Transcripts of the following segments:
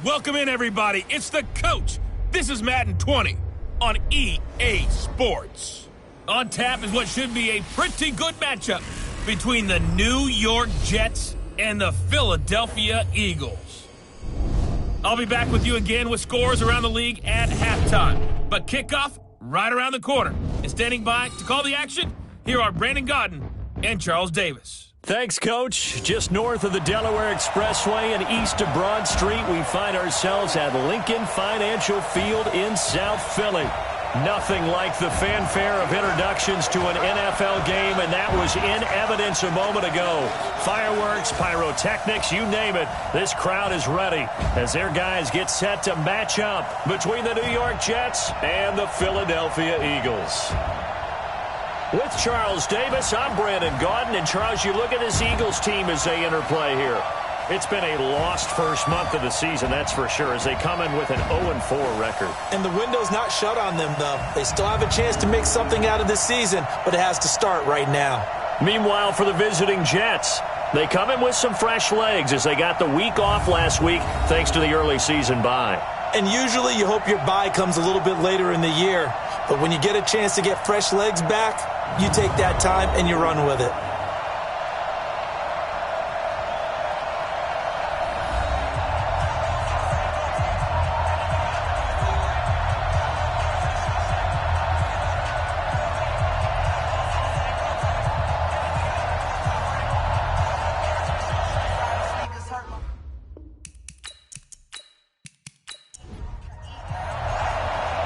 Welcome in, everybody. It's the coach. This is Madden 20 on EA Sports. On tap is what should be a pretty good matchup between the New York Jets and the Philadelphia Eagles. I'll be back with you again with scores around the league at halftime. But kickoff right around the corner. And standing by to call the action, here are Brandon Godden and Charles Davis. Thanks, Coach. Just north of the Delaware Expressway and east of Broad Street, we find ourselves at Lincoln Financial Field in South Philly. Nothing like the fanfare of introductions to an NFL game, and that was in evidence a moment ago. Fireworks, pyrotechnics, you name it. This crowd is ready as their guys get set to match up between the New York Jets and the Philadelphia Eagles. With Charles Davis, I'm Brandon Godden. And Charles, you look at this Eagles team as they interplay here. It's been a lost first month of the season, that's for sure, as they come in with an 0-4 record. And the window's not shut on them, though. They still have a chance to make something out of this season, but it has to start right now. Meanwhile, for the visiting Jets, they come in with some fresh legs as they got the week off last week thanks to the early season bye. And usually you hope your bye comes a little bit later in the year. But when you get a chance to get fresh legs back, you take that time and you run with it.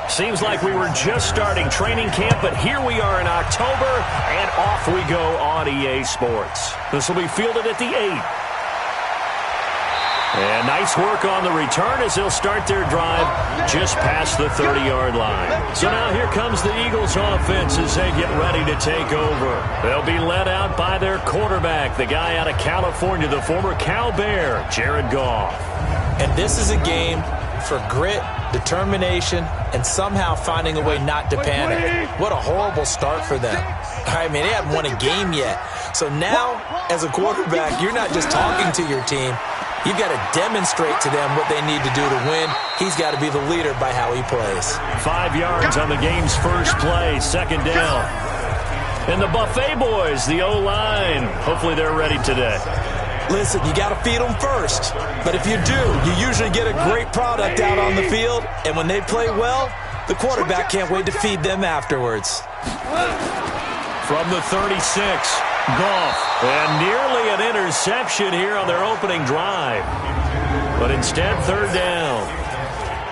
Seems like we were just starting training camp, but here we are in October, and off we go on EA Sports. This will be fielded at the 8. And nice work on the return as they'll start their drive just past the 30-yard line. So now here comes the Eagles offense as they get ready to take over. They'll be led out by their quarterback, the guy out of California, the former Cal Bear, Jared Goff. And this is a game for grit, determination, and somehow finding a way not to panic. What a horrible start for them. I mean, they haven't won a game yet. So now, as a quarterback, you're not just talking to your team. You've got to demonstrate to them what they need to do to win. He's got to be the leader by how he plays. 5 yards on the game's first play, second down. And the Buffet boys, the O-line, hopefully they're ready today. Listen, you got to feed them first. But if you do, you usually get a great product out on the field. And when they play well, the quarterback can't wait to feed them afterwards. From the 36, Goff. And nearly an interception here on their opening drive. But instead, third down.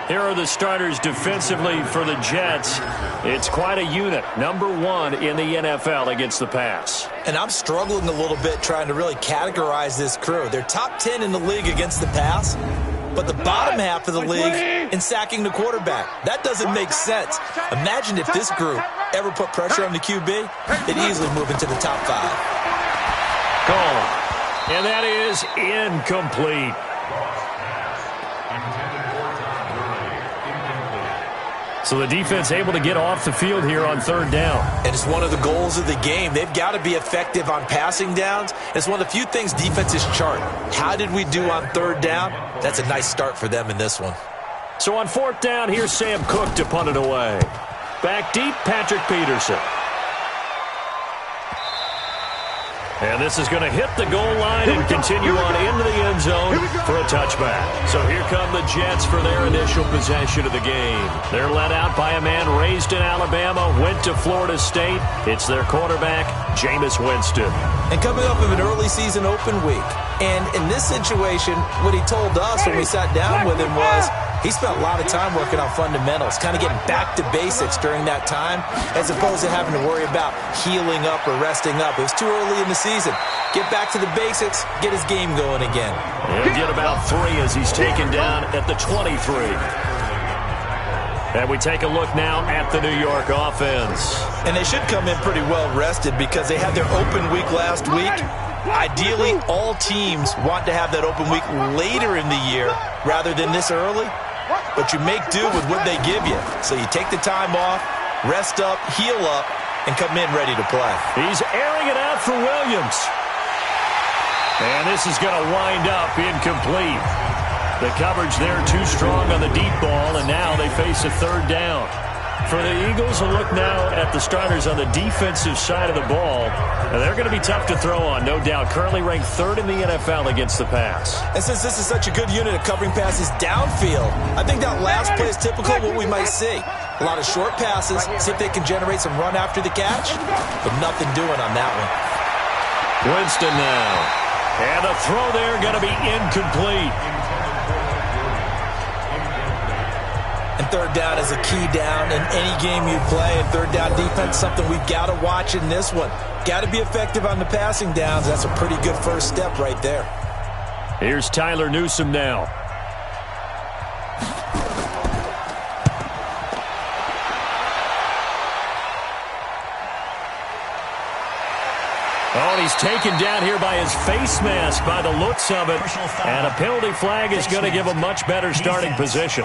Here are the starters defensively for the Jets. It's quite a unit. Number 1 in the NFL against the pass. And I'm struggling a little bit trying to really categorize this crew. They're top 10 in the league against the pass, but the bottom half of the league in sacking the quarterback. That doesn't make sense. Imagine if this group ever put pressure on the QB, they'd easily move into the top 5. Call. And that is incomplete. So the defense able to get off the field here on third down. And it's one of the goals of the game. They've got to be effective on passing downs. It's one of the few things defenses chart. How did we do on third down? That's a nice start for them in this one. So on fourth down, here's Sam Cook to punt it away. Back deep, Patrick Peterson. And this is going to hit the goal line and continue on into the end zone for a touchback. So here come the Jets for their initial possession of the game. They're led out by a man raised in Alabama, went to Florida State. It's their quarterback, Jameis Winston. And coming off of an early season open week. And in this situation, what he told us when we sat down with him was he spent a lot of time working on fundamentals, kind of getting back to basics during that time, as opposed to having to worry about healing up or resting up. It was too early in the season. Get back to the basics, get his game going again. He'll get about 3 as he's taken down at the 23. And we take a look now at the New York offense. And they should come in pretty well rested because they had their open week last week. Ideally, all teams want to have that open week later in the year rather than this early. But you make do with what they give you. So you take the time off, rest up, heal up, and come in ready to play. He's airing it out for Williams. And this is going to wind up incomplete. The coverage there too strong on the deep ball, and now they face a third down. For the Eagles, a look now at the starters on the defensive side of the ball. And they're going to be tough to throw on, no doubt. Currently ranked third in the NFL against the pass. And since this is such a good unit of covering passes downfield, I think that last play is typical of what we might see. A lot of short passes, see if they can generate some run after the catch, but nothing doing on that one. Winston now. And the throw there going to be incomplete. And third down is a key down in any game you play. And third down defense, something we've got to watch in this one. Got to be effective on the passing downs. That's a pretty good first step right there. Here's Tyler Newsome now. Oh, he's taken down here by his face mask by the looks of it. And a penalty flag is going to give a much better starting position.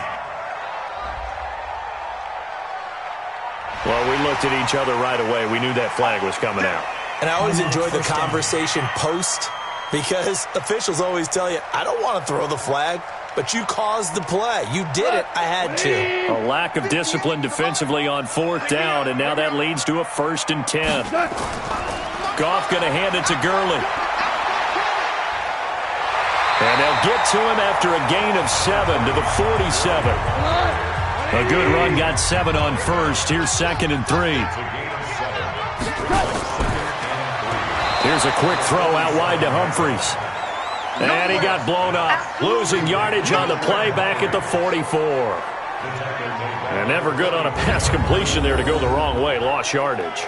Well, we looked at each other right away. We knew that flag was coming out. And I always enjoy the conversation post because officials always tell you, I don't want to throw the flag, but you caused the play. You did it. I had to. A lack of discipline defensively on fourth down, and now that leads to a 1st and 10. Goff going to hand it to Gurley. And they'll get to him after a gain of 7 to the 47. A good run, got 7 on first. Here's 2nd and 3. Here's a quick throw out wide to Humphries. And he got blown up. Losing yardage on the play back at the 44. And never good on a pass completion there to go the wrong way. Lost yardage.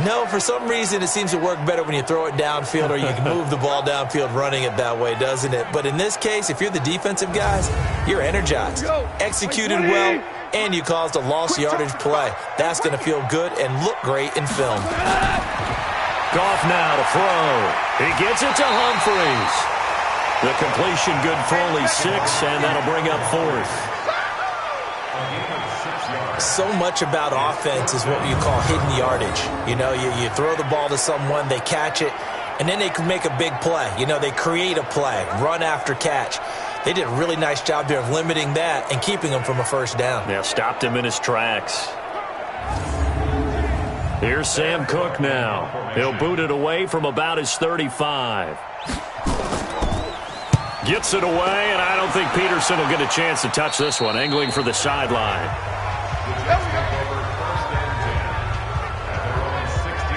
No, for some reason it seems to work better when you throw it downfield or you can move the ball downfield running it that way, doesn't it? But in this case, if you're the defensive guys, you're energized, executed well, and you caused a lost yardage play. That's going to feel good and look great in film. Goff now to throw. He gets it to Humphries. The completion good for only 6, and that'll bring up 4th. So much about offense is what you call hidden yardage. You know, you throw the ball to someone, they catch it, and then they can make a big play. You know, they create a play, run after catch. They did a really nice job there of limiting that and keeping him from a first down. Yeah, stopped him in his tracks. Here's Sam Cook now. He'll boot it away from about his 35. Gets it away, and I don't think Peterson will get a chance to touch this one. Angling for the sideline.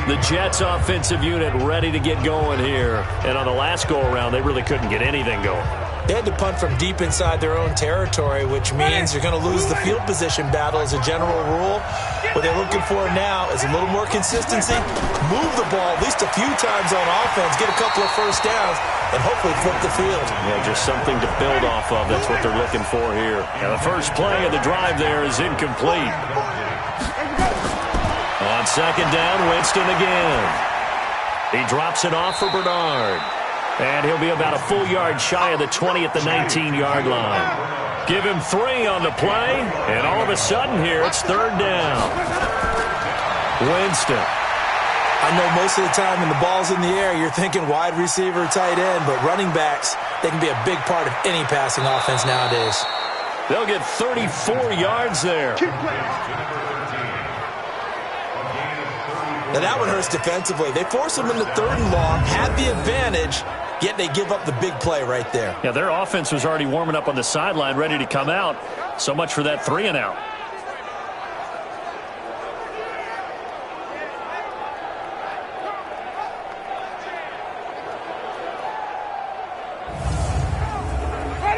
The Jets offensive unit ready to get going here. And on the last go-around, they really couldn't get anything going. They had to punt from deep inside their own territory, which means you're going to lose the field position battle as a general rule. What they're looking for now is a little more consistency, move the ball at least a few times on offense, get a couple of first downs, and hopefully flip the field. Yeah, just something to build off of. That's what they're looking for here. And the first play of the drive there is incomplete. On 2nd down, Winston again. He drops it off for Bernard. And he'll be about a full yard shy of the 20 at the 19-yard line. Give him 3 on the play, and all of a sudden here, it's 3rd down. Winston. I know most of the time when the ball's in the air, you're thinking wide receiver, tight end, but running backs, they can be a big part of any passing offense nowadays. They'll get 34 yards there. Now that one hurts defensively. They force them into 3rd and long, had the advantage, yet they give up the big play right there. Yeah, their offense was already warming up on the sideline, ready to come out. So much for that 3 and out.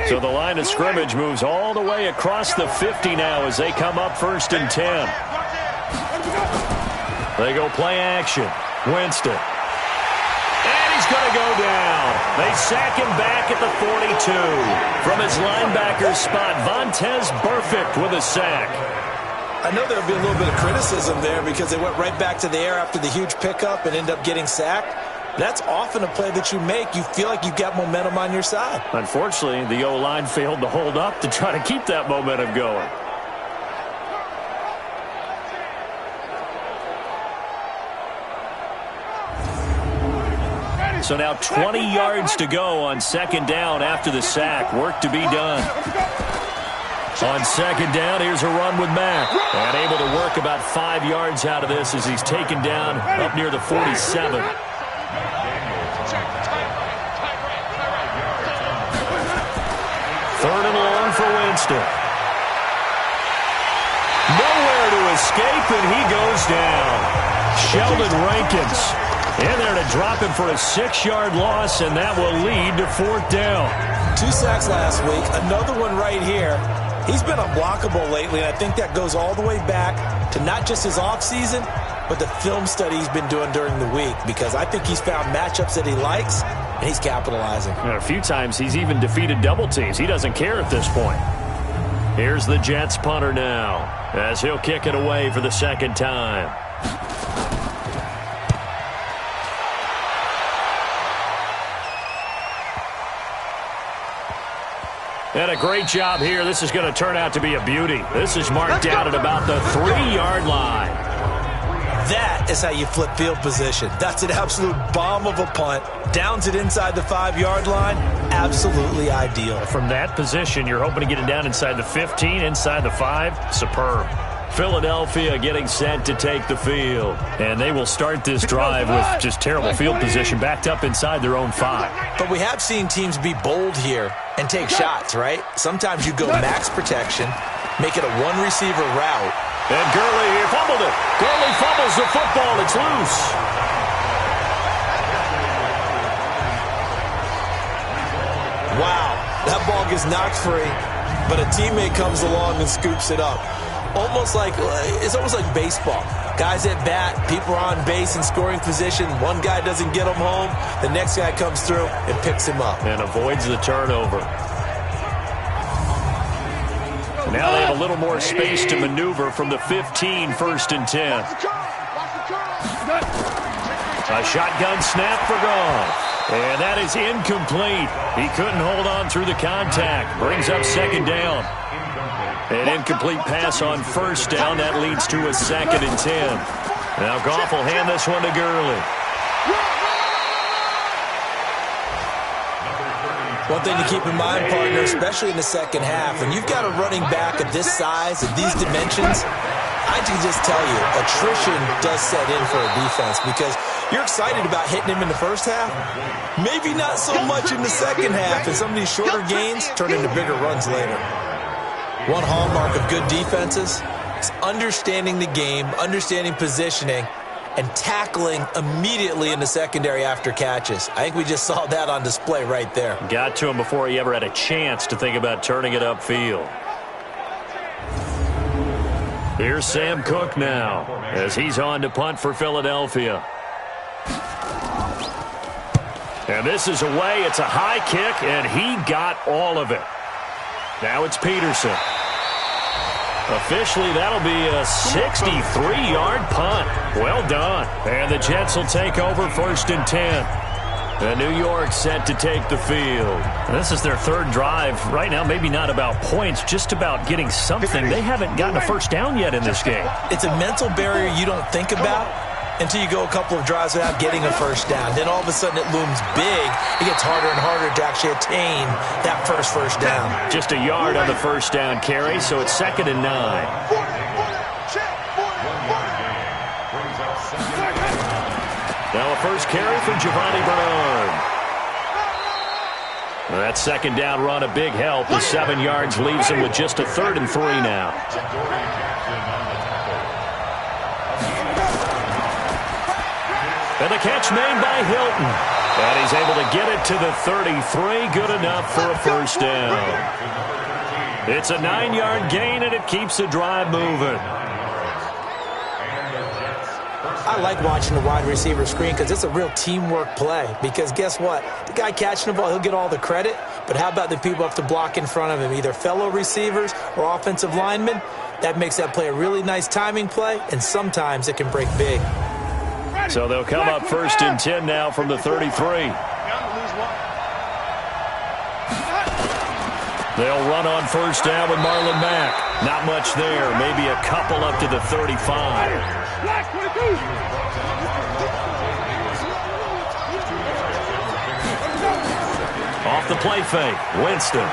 So the line of scrimmage moves all the way across the 50 now as they come up 1st and 10. They go play action. Winston. And he's going to go down. They sack him back at the 42. From his linebacker spot, Vontaze Burfict with a sack. I know there'll be a little bit of criticism there because they went right back to the air after the huge pickup and end up getting sacked. That's often a play that you make. You feel like you've got momentum on your side. Unfortunately, the O-line failed to hold up to try to keep that momentum going. So now 20 yards to go on second down after the sack. Work to be done. On second down, here's a run with Mack. And able to work about 5 yards out of this as he's taken down up near the 47. Third and long for Winston. Nowhere to escape, and he goes down. Sheldon Rankins in there to drop him for a 6-yard loss, and that will lead to fourth down. 2 sacks last week, another one right here. He's been unblockable lately, and I think that goes all the way back to not just his offseason, but the film study he's been doing during the week, because I think he's found matchups that he likes, and he's capitalizing. And a few times he's even defeated double teams. He doesn't care at this point. Here's the Jets punter now, as he'll kick it away for the second time. And a great job here. This is going to turn out to be a beauty. This is marked out at about the 3-yard line. That is how you flip field position. That's an absolute bomb of a punt. Downs it inside the 5-yard line. Absolutely ideal. From that position, you're hoping to get it down inside the 15, inside the 5. Superb. Philadelphia getting set to take the field. And they will start this drive with just terrible field position backed up inside their own 5. But we have seen teams be bold here and take shots, right? Sometimes you go max protection, make it a one-receiver route. And Gurley here fumbled it. Gurley fumbles the football. It's loose. Wow, that ball gets knocked free, but a teammate comes along and scoops it up. It's almost like baseball. Guys at bat, people are on base in scoring position. One guy doesn't get him home. The next guy comes through and picks him up. And avoids the turnover. Now they have a little more space to maneuver from the 15, 1st and 10. A shotgun snap for Goff. And that is incomplete. He couldn't hold on through the contact. Brings up second down. An incomplete pass on first down. That leads to a 2nd and 10. Now Goff will hand this one to Gurley. One thing to keep in mind, partner, especially in the second half, when you've got a running back of this size, of these dimensions, I can just tell you, attrition does set in for a defense, because you're excited about hitting him in the first half, maybe not so much in the second half, and some of these shorter gains turn into bigger runs later. One hallmark of good defenses is understanding the game, understanding positioning, and tackling immediately in the secondary after catches. I think we just saw that on display right there. Got to him before he ever had a chance to think about turning it upfield. Here's Sam Cook now, as he's on to punt for Philadelphia. And this is away. It's a high kick, and he got all of it. Now it's Peterson. Officially, that'll be a 63-yard punt. Well done. And the Jets will take over 1st and 10. And New York set to take the field. And this is their 3rd drive. Right now, maybe not about points, just about getting something. They haven't gotten a first down yet in this game. It's a mental barrier you don't think about until you go a couple of drives without getting a first down. Then all of a sudden it looms big. It gets harder and harder to actually attain that first down. Just a yard on the first down carry, so it's 2nd and 9. Now a first carry for Giovanni Bernard. That second down run, a big help. The 7 yards leaves him with just a 3rd and 3 now. And the catch made by Hilton. And he's able to get it to the 33. Good enough for a first down. It's a 9-yard gain, and it keeps the drive moving. I like watching the wide receiver screen because it's a real teamwork play. Because guess what? The guy catching the ball, he'll get all the credit. But how about the people have to block in front of him, either fellow receivers or offensive linemen? That makes that play a really nice timing play, and sometimes it can break big. So they'll come up 1st and 10 now from the 33. They'll run on first down with Marlon Mack. Not much there. Maybe a couple up to the 35. off the play fake. Winston.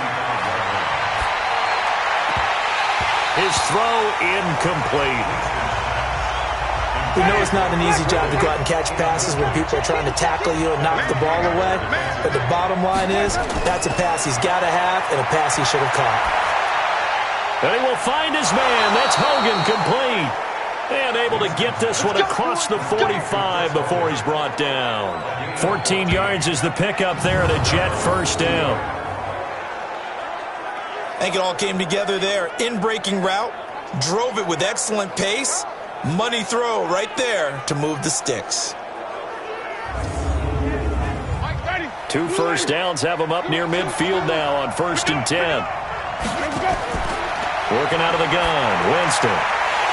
His throw incomplete. We know it's not an easy job to go out and catch passes when people are trying to tackle you and knock the ball away. But the bottom line is, that's a pass he's got to have and a pass he should have caught. And he will find his man. That's Hogan, complete. And able to get this one across the 45 before he's brought down. 14 yards is the pickup there at a Jet first down. I think it all came together there. In-breaking route, drove it with excellent pace. Money throw right there to move the sticks. 2 first downs have him up near midfield now on 1st and 10. Working out of the gun, Winston.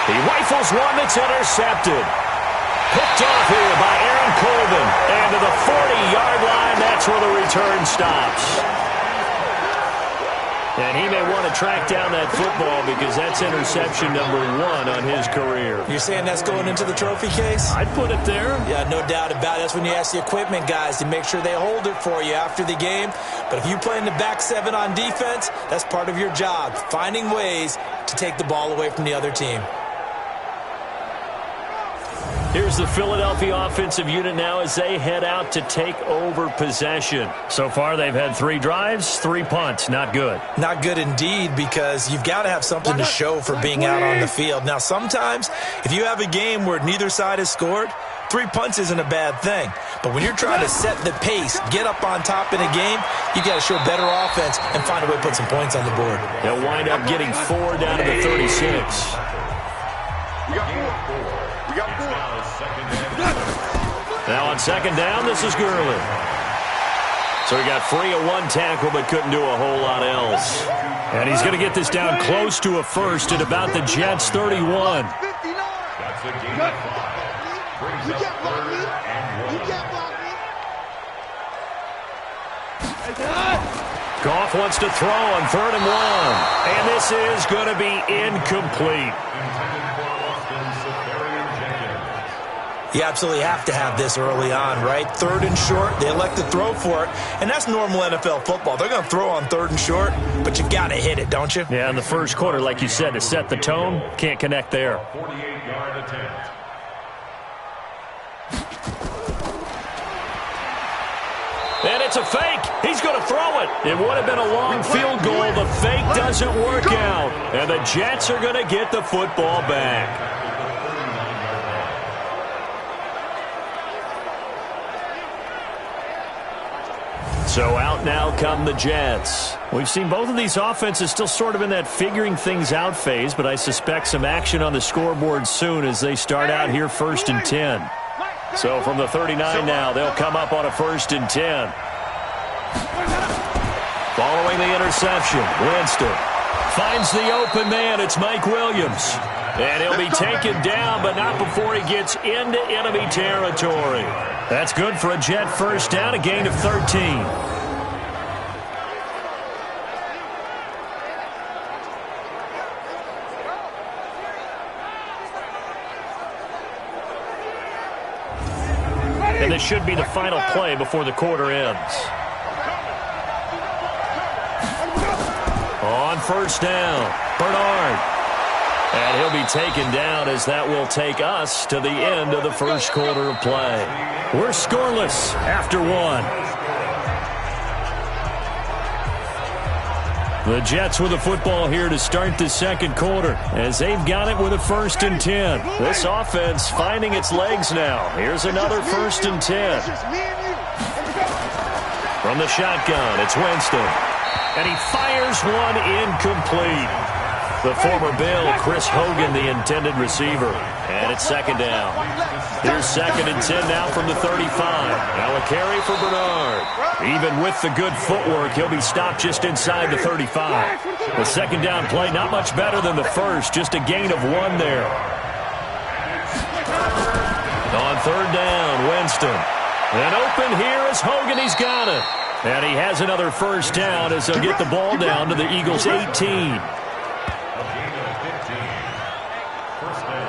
He rifles one that's intercepted. Picked off here by Aaron Colvin. And to the 40-yard line, that's where the return stops. And he may want to track down that football because that's interception number 1 on his career. You're saying that's going into the trophy case? I'd put it there. Yeah, no doubt about it. That's when you ask the equipment guys to make sure they hold it for you after the game. But if you play in the back 7 on defense, that's part of your job, finding ways to take the ball away from the other team. Here's the Philadelphia offensive unit now as they head out to take over possession. So far, they've had 3 drives, 3 punts. Not good. Not good indeed, because you've got to have something to show for being out on the field. Now, sometimes, if you have a game where neither side has scored, 3 punts isn't a bad thing. But when you're trying to set the pace, get up on top in a game, you got to show better offense and find a way to put some points on the board. They'll wind up getting 4 down to the 36. Now on 2nd down, this is Gurley. So he got free of 1 tackle but couldn't do a whole lot else. And he's going to get this down close to a first at about the Jets' 31. Goff wants to throw on 3rd and 1. And this is going to be incomplete. You absolutely have to have this early on, right? 3rd and short, they elect to throw for it, and that's normal NFL football. They're going to throw on 3rd and short, but you got to hit it, don't you? Yeah, in the first quarter, like you said, to set the tone, can't connect there. 48-yard attempt. And it's a fake. He's going to throw it. It would have been a long field goal. The fake doesn't work out, and the Jets are going to get the football back. So out now come the Jets. We've seen both of these offenses still sort of in that figuring things out phase, but I suspect some action on the scoreboard soon as they start out here 1st and 10. So from the 39 now, they'll come up on a 1st and 10. Following the interception, Winston finds the open man. It's Mike Williams. And he'll be taken down, but not before he gets into enemy territory. That's good for a Jet first down, a gain of 13. And this should be the final play before the quarter ends. On 1st down, Bernard. And he'll be taken down as that will take us to the end of the first quarter of play. We're scoreless after 1. The Jets with the football here to start the 2nd quarter as they've got it with a 1st and 10. This offense finding its legs now. Here's another 1st and 10. From the shotgun, it's Winston. And he fires one incomplete. The former Bill, Chris Hogan, the intended receiver. And it's 2nd down. Here's 2nd and 10 now from the 35. Now a carry for Bernard. Even with the good footwork, he'll be stopped just inside the 35. The 2nd down play, not much better than the first, just a gain of 1 there. On 3rd down, Winston. And open here is Hogan. He's got it. And he has another 1st down as they'll get the ball down to the Eagles' 18.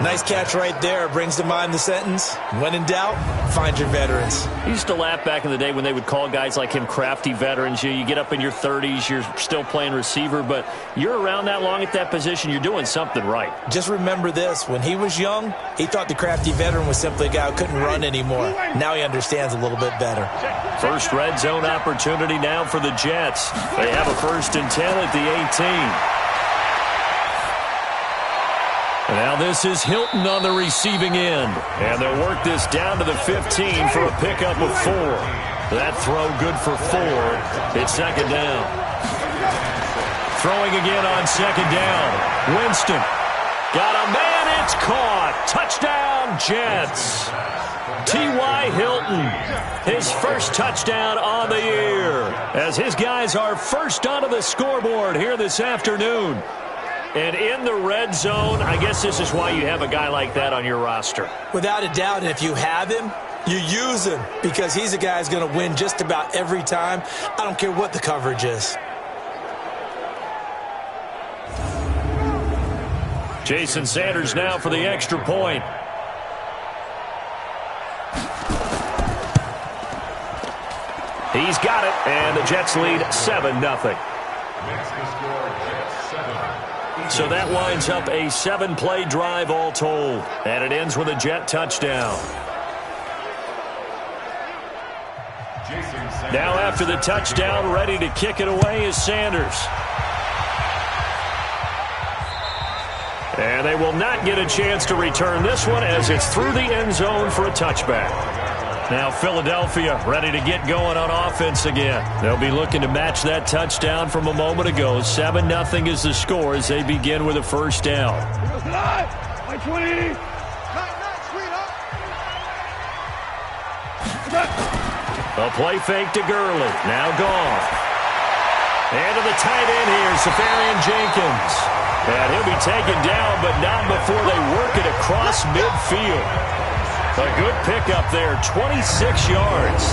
Nice catch right there. Brings to mind the sentence, when in doubt, find your veterans. I used to laugh back in the day when they would call guys like him crafty veterans. You get up in your 30s, you're still playing receiver, but you're around that long at that position, you're doing something right. Just remember this. When he was young, he thought the crafty veteran was simply a guy who couldn't run anymore. Now he understands a little bit better. First red zone opportunity now for the Jets. They have a 1st and 10 at the 18. Now this is Hilton on the receiving end. And they'll work this down to the 15 for a pickup of 4. That throw good for 4. It's 2nd down. Throwing again on 2nd down. Winston. Got a man. It's caught. Touchdown, Jets. T.Y. Hilton. His first touchdown on the year. As his guys are first onto the scoreboard here this afternoon. And in the red zone, I guess this is why you have a guy like that on your roster. Without a doubt, and if you have him, you use him because he's a guy who's going to win just about every time. I don't care what the coverage is. Jason Sanders now for the extra point. He's got it, and the Jets lead 7-0. So that winds up a 7-play drive all told. And it ends with a Jet touchdown. Now after the touchdown, ready to kick it away is Sanders. And they will not get a chance to return this one as it's through the end zone for a touchback. Now Philadelphia ready to get going on offense again. They'll be looking to match that touchdown from a moment ago. 7-0 is the score as they begin with a 1st down. A play fake to Gurley. Now gone. And to the tight end here, Safarian Jenkins. And he'll be taken down, but not before they work it across midfield. A good pickup there, 26 yards.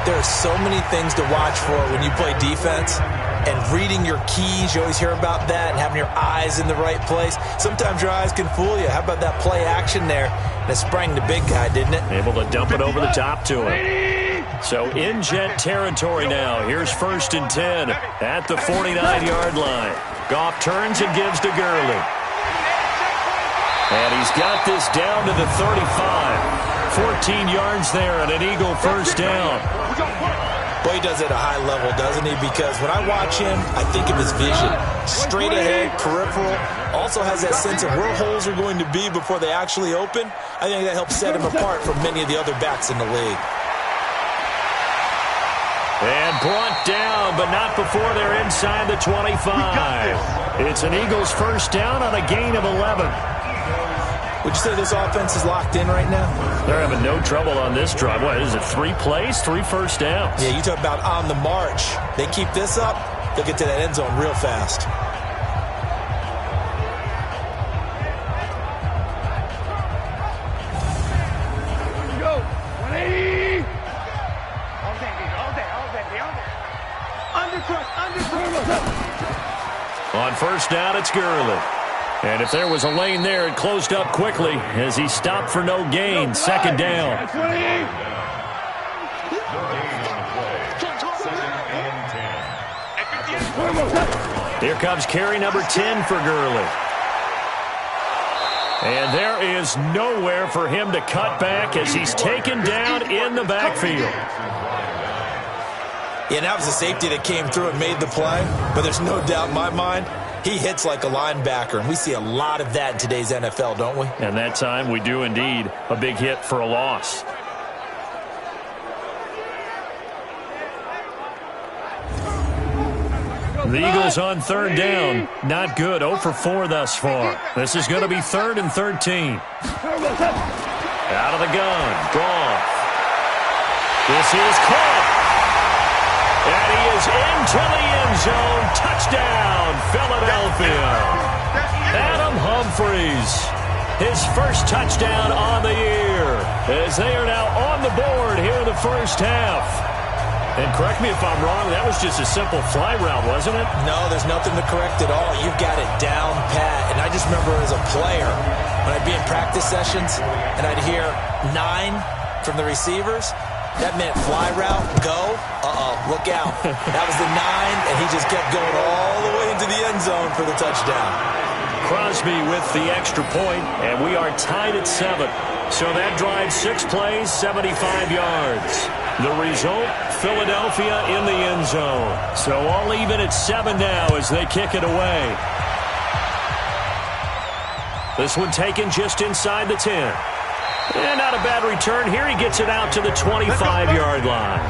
There are so many things to watch for when you play defense. And reading your keys, you always hear about that, and having your eyes in the right place. Sometimes your eyes can fool you. How about that play action there? And it sprang the big guy, didn't it? Able to dump it over the top to him. So in Jet territory now. Here's 1st and 10 at the 49-yard line. Goff turns and gives to Gurley. And he's got this down to the 35. 14 yards there and an Eagle 1st down. Boy, he does it at a high level, doesn't he? Because when I watch him, I think of his vision. Straight ahead, peripheral. Also has that sense of where holes are going to be before they actually open. I think that helps set him apart from many of the other backs in the league. And brought down, but not before they're inside the 25. It's an Eagles 1st down on a gain of 11. Would you say this offense is locked in right now? They're having no trouble on this drive. What is it, 3 plays, 3 1st downs? Yeah, you talk about on the march. They keep this up, they'll get to that end zone real fast. Go, 180. On 1st down, it's Gurley. And if there was a lane there, it closed up quickly as he stopped for no gain. 2nd down. Here comes carry number 10 for Gurley. And there is nowhere for him to cut back as he's taken down in the backfield. Yeah, that was a safety that came through and made the play. But there's no doubt in my mind, he hits like a linebacker, and we see a lot of that in today's NFL, don't we? And that time we do indeed. A big hit for a loss. The Eagles on 3rd down. Not good. 0 for 4 thus far. This is going to be 3rd and 13. Out of the gun. Gone. This is caught. And he is into the end zone. Touchdown, Philadelphia. Adam Humphries, his first touchdown on the year, as they are now on the board here in the 1st half. And correct me if I'm wrong, that was just a simple fly route, wasn't it? No, there's nothing to correct at all. You've got it down pat. And I just remember as a player, when I'd be in practice sessions and I'd hear 9 from the receivers, that meant fly route, go, look out. That was the 9, and he just kept going all the way into the end zone for the touchdown. Crosby with the extra point, and we are tied at 7. So that drives 6 plays, 75 yards. The result, Philadelphia in the end zone. So all even at 7 now as they kick it away. This one taken just inside the 10. And not a bad return. Here he gets it out to the 25-yard line.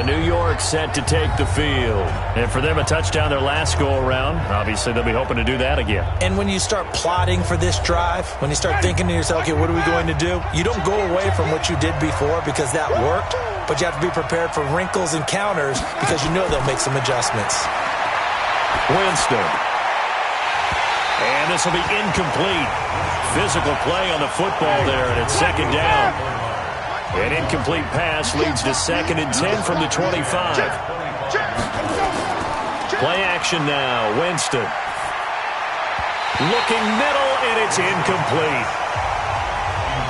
New York set to take the field. And for them, a touchdown their last go-around. Obviously, they'll be hoping to do that again. And when you start plotting for this drive, when you start thinking to yourself, okay, what are we going to do? You don't go away from what you did before because that worked, but you have to be prepared for wrinkles and counters because you know they'll make some adjustments. Winston. And this will be incomplete. Physical play on the football there, and it's second down. An incomplete pass leads to 2nd and 10 from the 25. Play action now. Winston. Looking middle, and it's incomplete.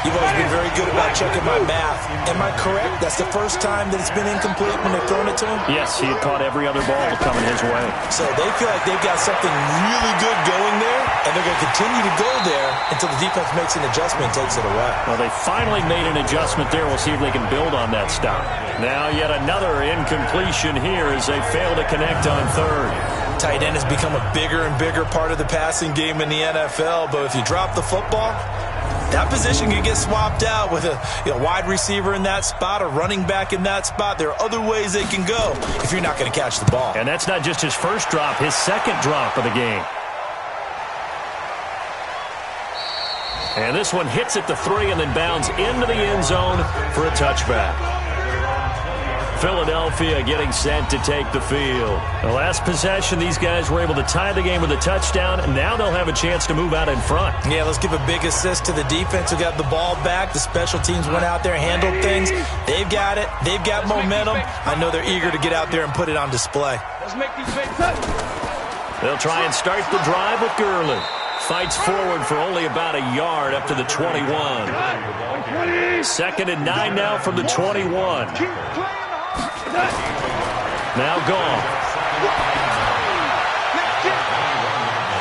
You've always been very good about checking my math. Am I correct? That's the first time that it's been incomplete when they've thrown it to him? Yes, he had caught every other ball coming his way. So they feel like they've got something really good going there, and they're going to continue to go there until the defense makes an adjustment and takes it away. Well, they finally made an adjustment there. We'll see if they can build on that stop. Now yet another incompletion here as they fail to connect on 3rd. Tight end has become a bigger and bigger part of the passing game in the NFL, but if you drop the football, that position can get swapped out with a wide receiver in that spot, a running back in that spot. There are other ways they can go if you're not going to catch the ball. And that's not just his first drop, his second drop of the game. And this one hits at the 3 and then bounds into the end zone for a touchback. Philadelphia getting set to take the field. The last possession, these guys were able to tie the game with a touchdown, and now they'll have a chance to move out in front. Yeah, let's give a big assist to the defense who got the ball back. The special teams went out there, handled things. They've got it. They've got momentum. I know they're eager to get out there and put it on display. Let's make these big touch. They'll try and start the drive with Gurley. Fights forward for only about a yard up to the 21. 2nd and 9 now from the 21. Now gone.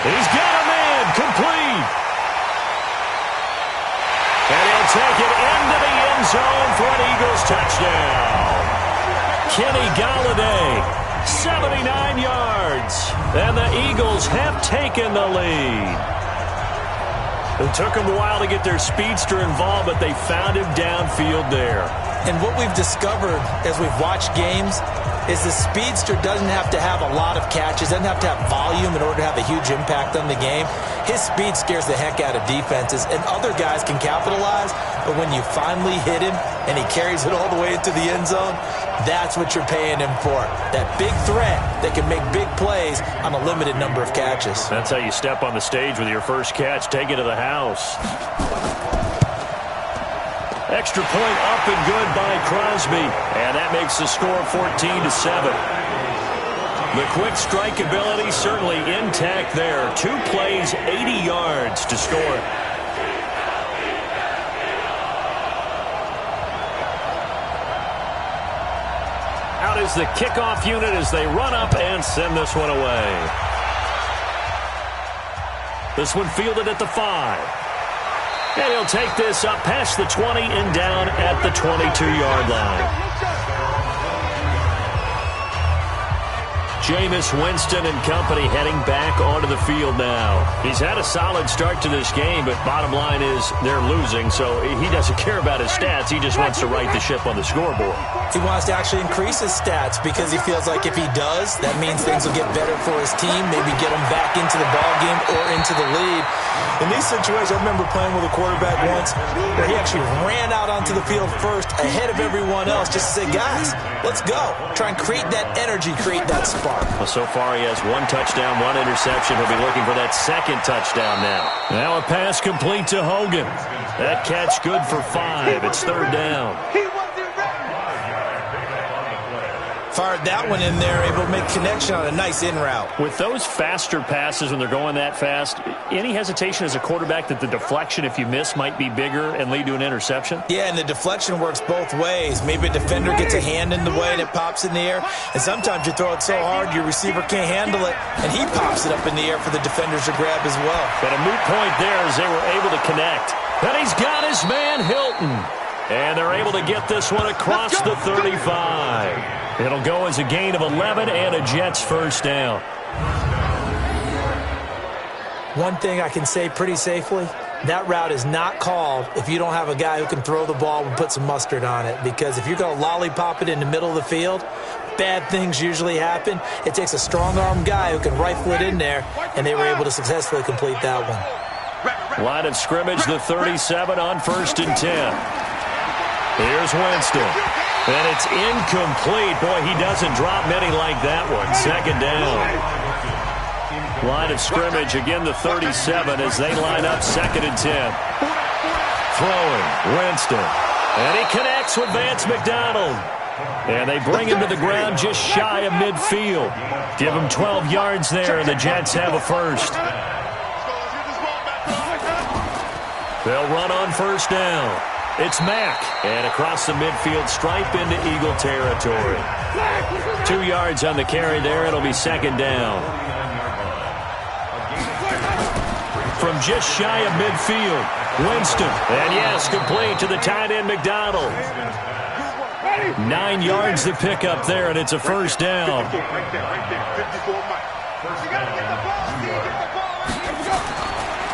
He's got a man complete. And he'll take it into the end zone for an Eagles touchdown. Kenny Golladay, 79 yards. And the Eagles have taken the lead. It took them a while to get their speedster involved, but they found him downfield there. And what we've discovered as we've watched games is the speedster doesn't have to have a lot of catches, doesn't have to have volume in order to have a huge impact on the game. His speed scares the heck out of defenses, and other guys can capitalize, but when you finally hit him and he carries it all the way into the end zone, that's what you're paying him for. That big threat that can make big plays on a limited number of catches. That's how you step on the stage with your first catch. Take it to the house. Extra point up and good by Crosby. And that makes the score 14-7. The quick strike ability certainly intact there. 2 plays, 80 yards to score. Out is the kickoff unit as they run up and send this one away. This one fielded at the 5. And he'll take this up past the 20 and down at the 22-yard line. Jameis Winston and company heading back onto the field now. He's had a solid start to this game, but bottom line is they're losing, so he doesn't care about his stats. He just wants to right the ship on the scoreboard. He wants to actually increase his stats because he feels like if he does, that means things will get better for his team, maybe get him back into the ball game or into the lead. In these situations, I remember playing with a quarterback once where he actually ran out onto the field first ahead of everyone else just to say, guys, let's go. Try and create that energy, create that spark. Well, so far he has 1 touchdown, 1 interception. He'll be looking for that 2nd touchdown now. Now a pass complete to Hogan. That catch good for 5. It's 3rd down. Fired that one in there, able to make connection on a nice in route. With those faster passes when they're going that fast, any hesitation as a quarterback that the deflection, if you miss, might be bigger and lead to an interception? Yeah, and the deflection works both ways. Maybe a defender gets a hand in the way and it pops in the air, and sometimes you throw it so hard your receiver can't handle it, and he pops it up in the air for the defenders to grab as well. But a moot point there as they were able to connect. And he's got his man, Hilton. And they're able to get this one across the 35. It'll go as a gain of 11 and a Jets 1st down. One thing I can say pretty safely, that route is not called if you don't have a guy who can throw the ball and put some mustard on it. Because if you're going to lollipop it in the middle of the field, bad things usually happen. It takes a strong-arm guy who can rifle it in there, and they were able to successfully complete that one. Line of scrimmage, the 37 on 1st and 10. Here's Winston. And it's incomplete. Boy, he doesn't drop many like that one. 2nd down. Line of scrimmage, again the 37 as they line up 2nd and 10. Throwing, Winston. And he connects with Vance McDonald. And they bring him to the ground just shy of midfield. Give him 12 yards there, and the Jets have a 1st. They'll run on 1st down. It's Mack, and across the midfield stripe into Eagle territory. 2 yards on the carry there. It'll be 2nd down. From just shy of midfield, Winston. And yes, complete to the tight end, McDonald. 9 yards to pick up there, and it's a 1st down.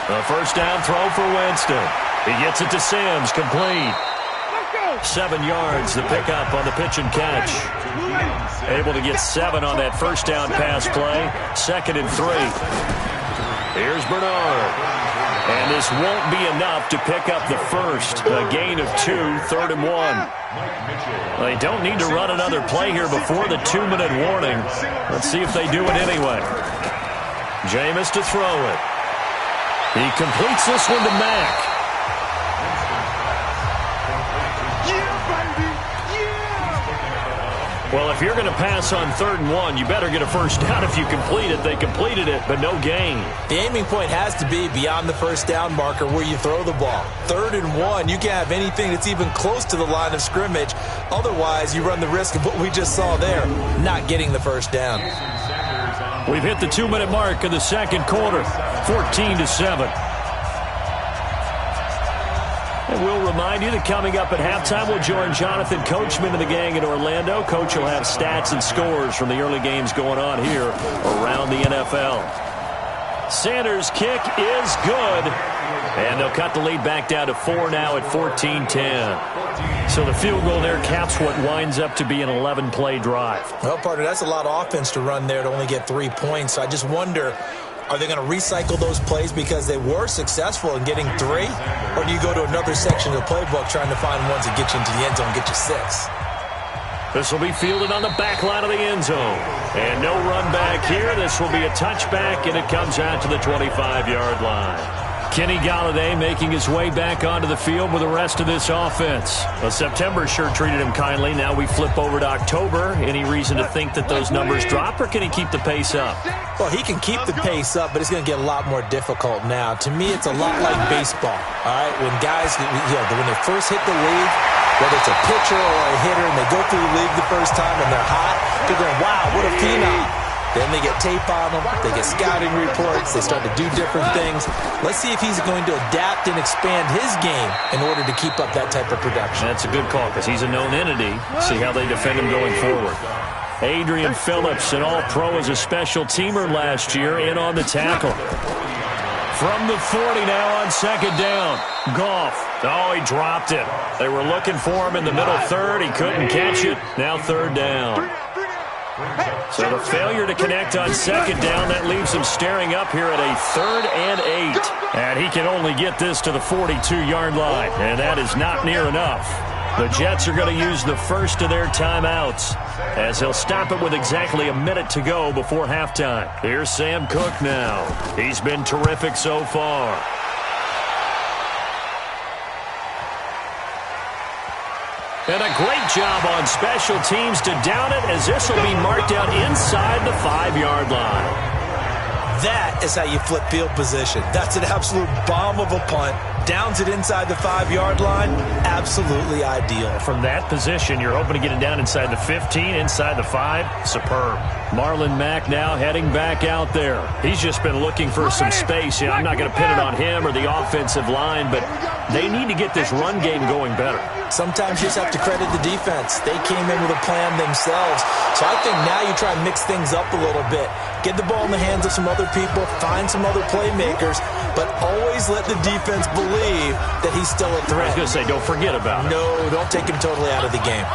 A 1st down throw for Winston. He gets it to Sims, complete. 7 yards, the pickup on the pitch and catch. Able to get 7 on that 1st down pass play. 2nd and 3. Here's Bernard. And this won't be enough to pick up the 1st. A gain of 2, 3rd and 1. They don't need to run another play here before the 2-minute warning. Let's see if they do it anyway. Jameis to throw it. He completes this one to Mack. Well, if you're going to pass on 3rd and 1, you better get a 1st down if you complete it. They completed it, but no gain. The aiming point has to be beyond the 1st down marker where you throw the ball. 3rd and 1, you can't have anything that's even close to the line of scrimmage. Otherwise, you run the risk of what we just saw there, not getting the 1st down. We've hit the 2-minute mark of the 2nd quarter, 14-7. And we'll remind you that coming up at halftime, we'll join Jonathan Coachman and the gang in Orlando. Coach will have stats and scores from the early games going on here around the NFL. Sanders' kick is good. And they'll cut the lead back down to 4 now at 14-10. So the field goal there caps what winds up to be an 11-play drive. Well, partner, that's a lot of offense to run there to only get 3 points. So I just wonder, are they going to recycle those plays because they were successful in getting 3? Or do you go to another section of the playbook trying to find ones that get you into the end zone and get you 6? This will be fielded on the back line of the end zone. And no run back here. This will be a touchback, and it comes out to the 25-yard line. Kenny Golladay making his way back onto the field with the rest of this offense. Well, September sure treated him kindly. Now we flip over to October. Any reason to think that those numbers drop, or can he keep the pace up? Well, he can keep the pace up, but it's going to get a lot more difficult now. To me, it's a lot like baseball. All right, when guys, when they first hit the league, whether it's a pitcher or a hitter, and they go through the league the first time and they're hot, they're going, wow, what a phenom. Then they get tape on them, they get scouting reports, they start to do different things. Let's see if he's going to adapt and expand his game in order to keep up that type of production. That's a good call because he's a known entity. See how they defend him going forward. Adrian Phillips, an all-pro as a special teamer last year, in on the tackle. From the 40 now on 2nd down. Goff. Oh, he dropped it. They were looking for him in the middle third. He couldn't catch it. Now 3rd down. So the failure to connect on 2nd down, that leaves him staring up here at a 3rd and 8. And he can only get this to the 42-yard line, and that is not near enough. The Jets are going to use the first of their timeouts. as he'll stop it with exactly a minute to go before halftime. Here's Sam Cook now. He's been terrific so far. And a great job on special teams to down it, as this will be marked out inside the 5-yard line. That is how you flip field position. That's an absolute bomb of a punt. Downs it inside the 5-yard line. Absolutely ideal. From that position, you're hoping to get it down inside the 15, inside the 5. Superb. Marlon Mack now heading back out there. He's just been looking for some space. You know, I'm not going to pin it on him or the offensive line, but they need to get this run game going better. Sometimes you just have to credit the defense. They came in with a plan themselves. So I think now you try and mix things up a little bit. Get the ball in the hands of some other people, find some other playmakers, but always let the defense believe that he's still a threat. I was going to say, don't forget about it. No, don't take him totally out of the game.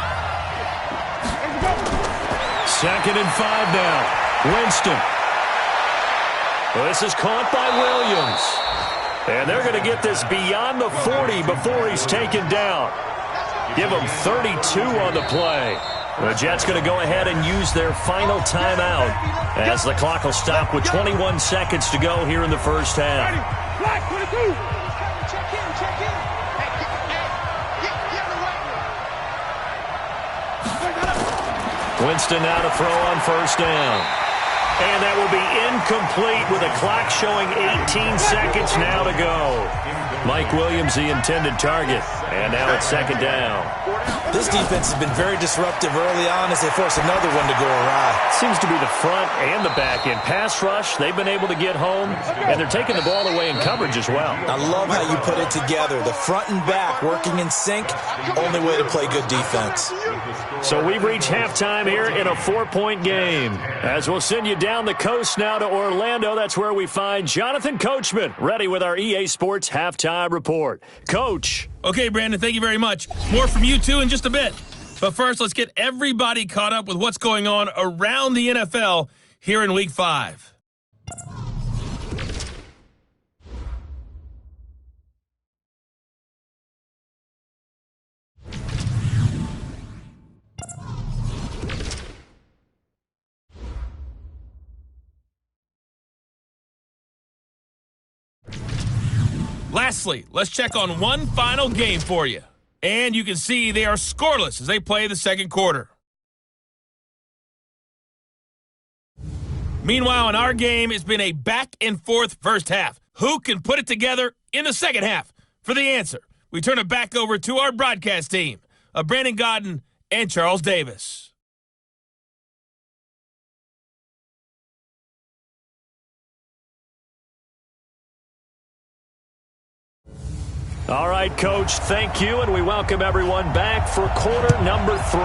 2nd and 5 now. Winston. Well, this is caught by Williams. And they're going to get this beyond the 40 before he's taken down. Give him 32 on the play. The Jets going to go ahead and use their final timeout as the clock will stop with 21 seconds to go here in the first half. Winston now to throw on first down. And that will be incomplete with a clock showing 18 seconds now to go. Mike Williams, the intended target. And now it's 2nd down. This defense has been very disruptive early on as they force another one to go awry. Seems to be the front and the back end. Pass rush, they've been able to get home, and they're taking the ball away in coverage as well. I love how you put it together. The front and back working in sync, only way to play good defense. So we've reached halftime here in a 4-point game. As we'll send you down the coast now to Orlando, that's where we find Jonathan Coachman, ready with our EA Sports Halftime Report. Coach. Okay, Brandon, thank you very much. More from you two in just a bit. But first, let's get everybody caught up with what's going on around the NFL here in Week 5. Lastly, let's check on one final game for you. And you can see they are scoreless as they play the second quarter. Meanwhile, in our game, it's been a back-and-forth first half. Who can put it together in the second half? For the answer, we turn it back over to our broadcast team of Brandon Godden and Charles Davis. All right, Coach, thank you, and we welcome everyone back for quarter number 3.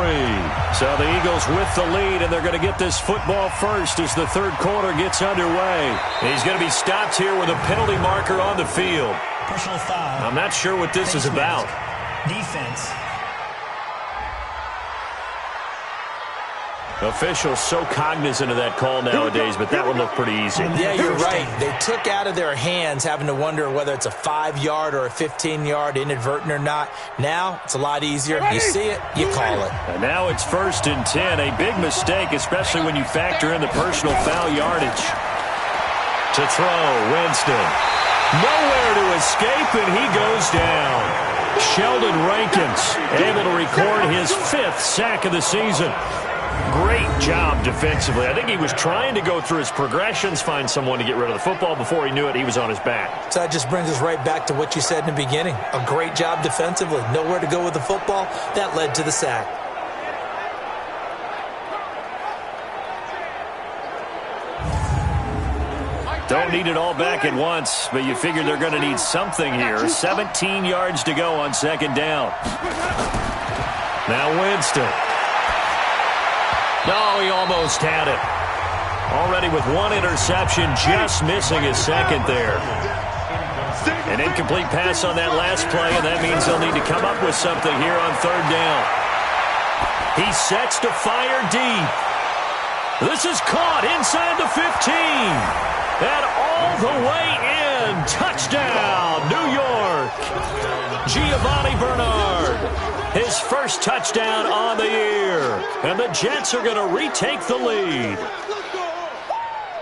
So the Eagles with the lead, and they're going to get this football first as the third quarter gets underway. He's going to be stopped here with a penalty marker on the field. Personal foul. I'm not sure what this is about. Defense. Officials so cognizant of that call nowadays, but that one looked pretty easy. Yeah, you're right. They took out of their hands having to wonder whether it's a 5-yard or a 15-yard, inadvertent or not. Now, it's a lot easier. You see it, you call it. And now it's 1st and 10. A big mistake, especially when you factor in the personal foul yardage. To throw, Winston. Nowhere to escape, and he goes down. Sheldon Rankins able to record his 5th sack of the season. Great job defensively. I think he was trying to go through his progressions, find someone to get rid of the football. Before he knew it, he was on his back. So that just brings us right back to what you said in the beginning. A great job defensively. Nowhere to go with the football. That led to the sack. Don't need it all back at once, but you figure they're going to need something here. 17 yards to go on 2nd down. Now Winston. No, he almost had it. Already with 1 interception, just missing his 2nd there. An incomplete pass on that last play, and that means they'll need to come up with something here on 3rd down. He sets to fire deep. This is caught inside the 15. And all the way in. Touchdown, New York. Giovanni Bernard. his first touchdown on the year. And the Jets are going to retake the lead.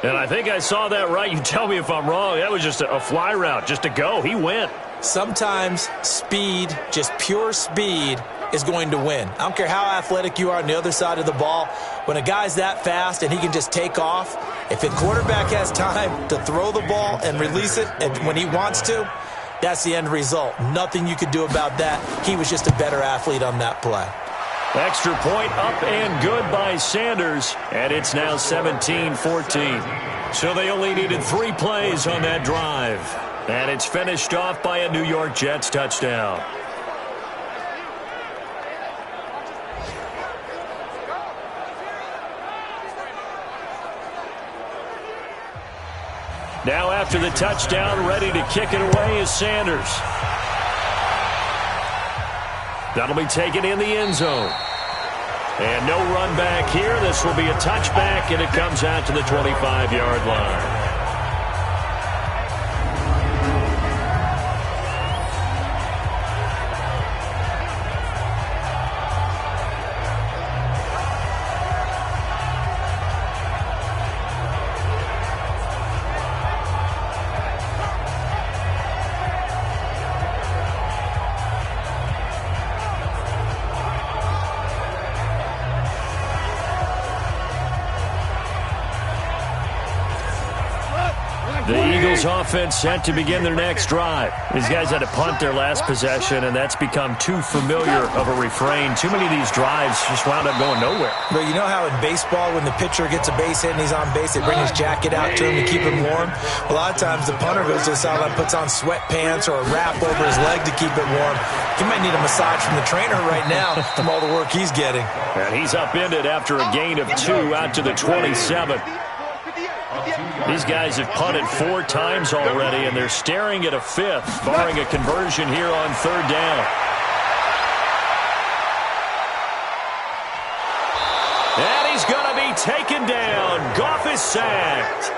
And I think I saw that right. You tell me if I'm wrong. That was just a fly route, just a go. He went. Sometimes speed, just pure speed, is going to win. I don't care how athletic you are on the other side of the ball. When a guy's that fast and he can just take off, if the quarterback has time to throw the ball and release it when he wants to, that's the end result. Nothing you could do about that. He was just a better athlete on that play. Extra point up and good by Sanders, and it's now 17-14. So they only needed 3 plays on that drive, and it's finished off by a New York Jets touchdown. Now after the touchdown, ready to kick it away is Sanders. That'll be taken in the end zone. And no run back here. This will be a touchback, and it comes out to the 25-yard line. The Eagles offense set to begin their next drive. These guys had to punt their last possession, and that's become too familiar of a refrain. Too many of these drives just wound up going nowhere. But you know how in baseball, when the pitcher gets a base hit and he's on base, they bring his jacket out to him to keep him warm? A lot of times the punter goes to the sideline, puts on sweatpants or a wrap over his leg to keep it warm. He might need a massage from the trainer right now from all the work he's getting. And he's upended after a gain of 2 out to the 27. These guys have punted 4 times already, and they're staring at a 5th, barring a conversion here on 3rd down. And he's going to be taken down. Goff is sacked.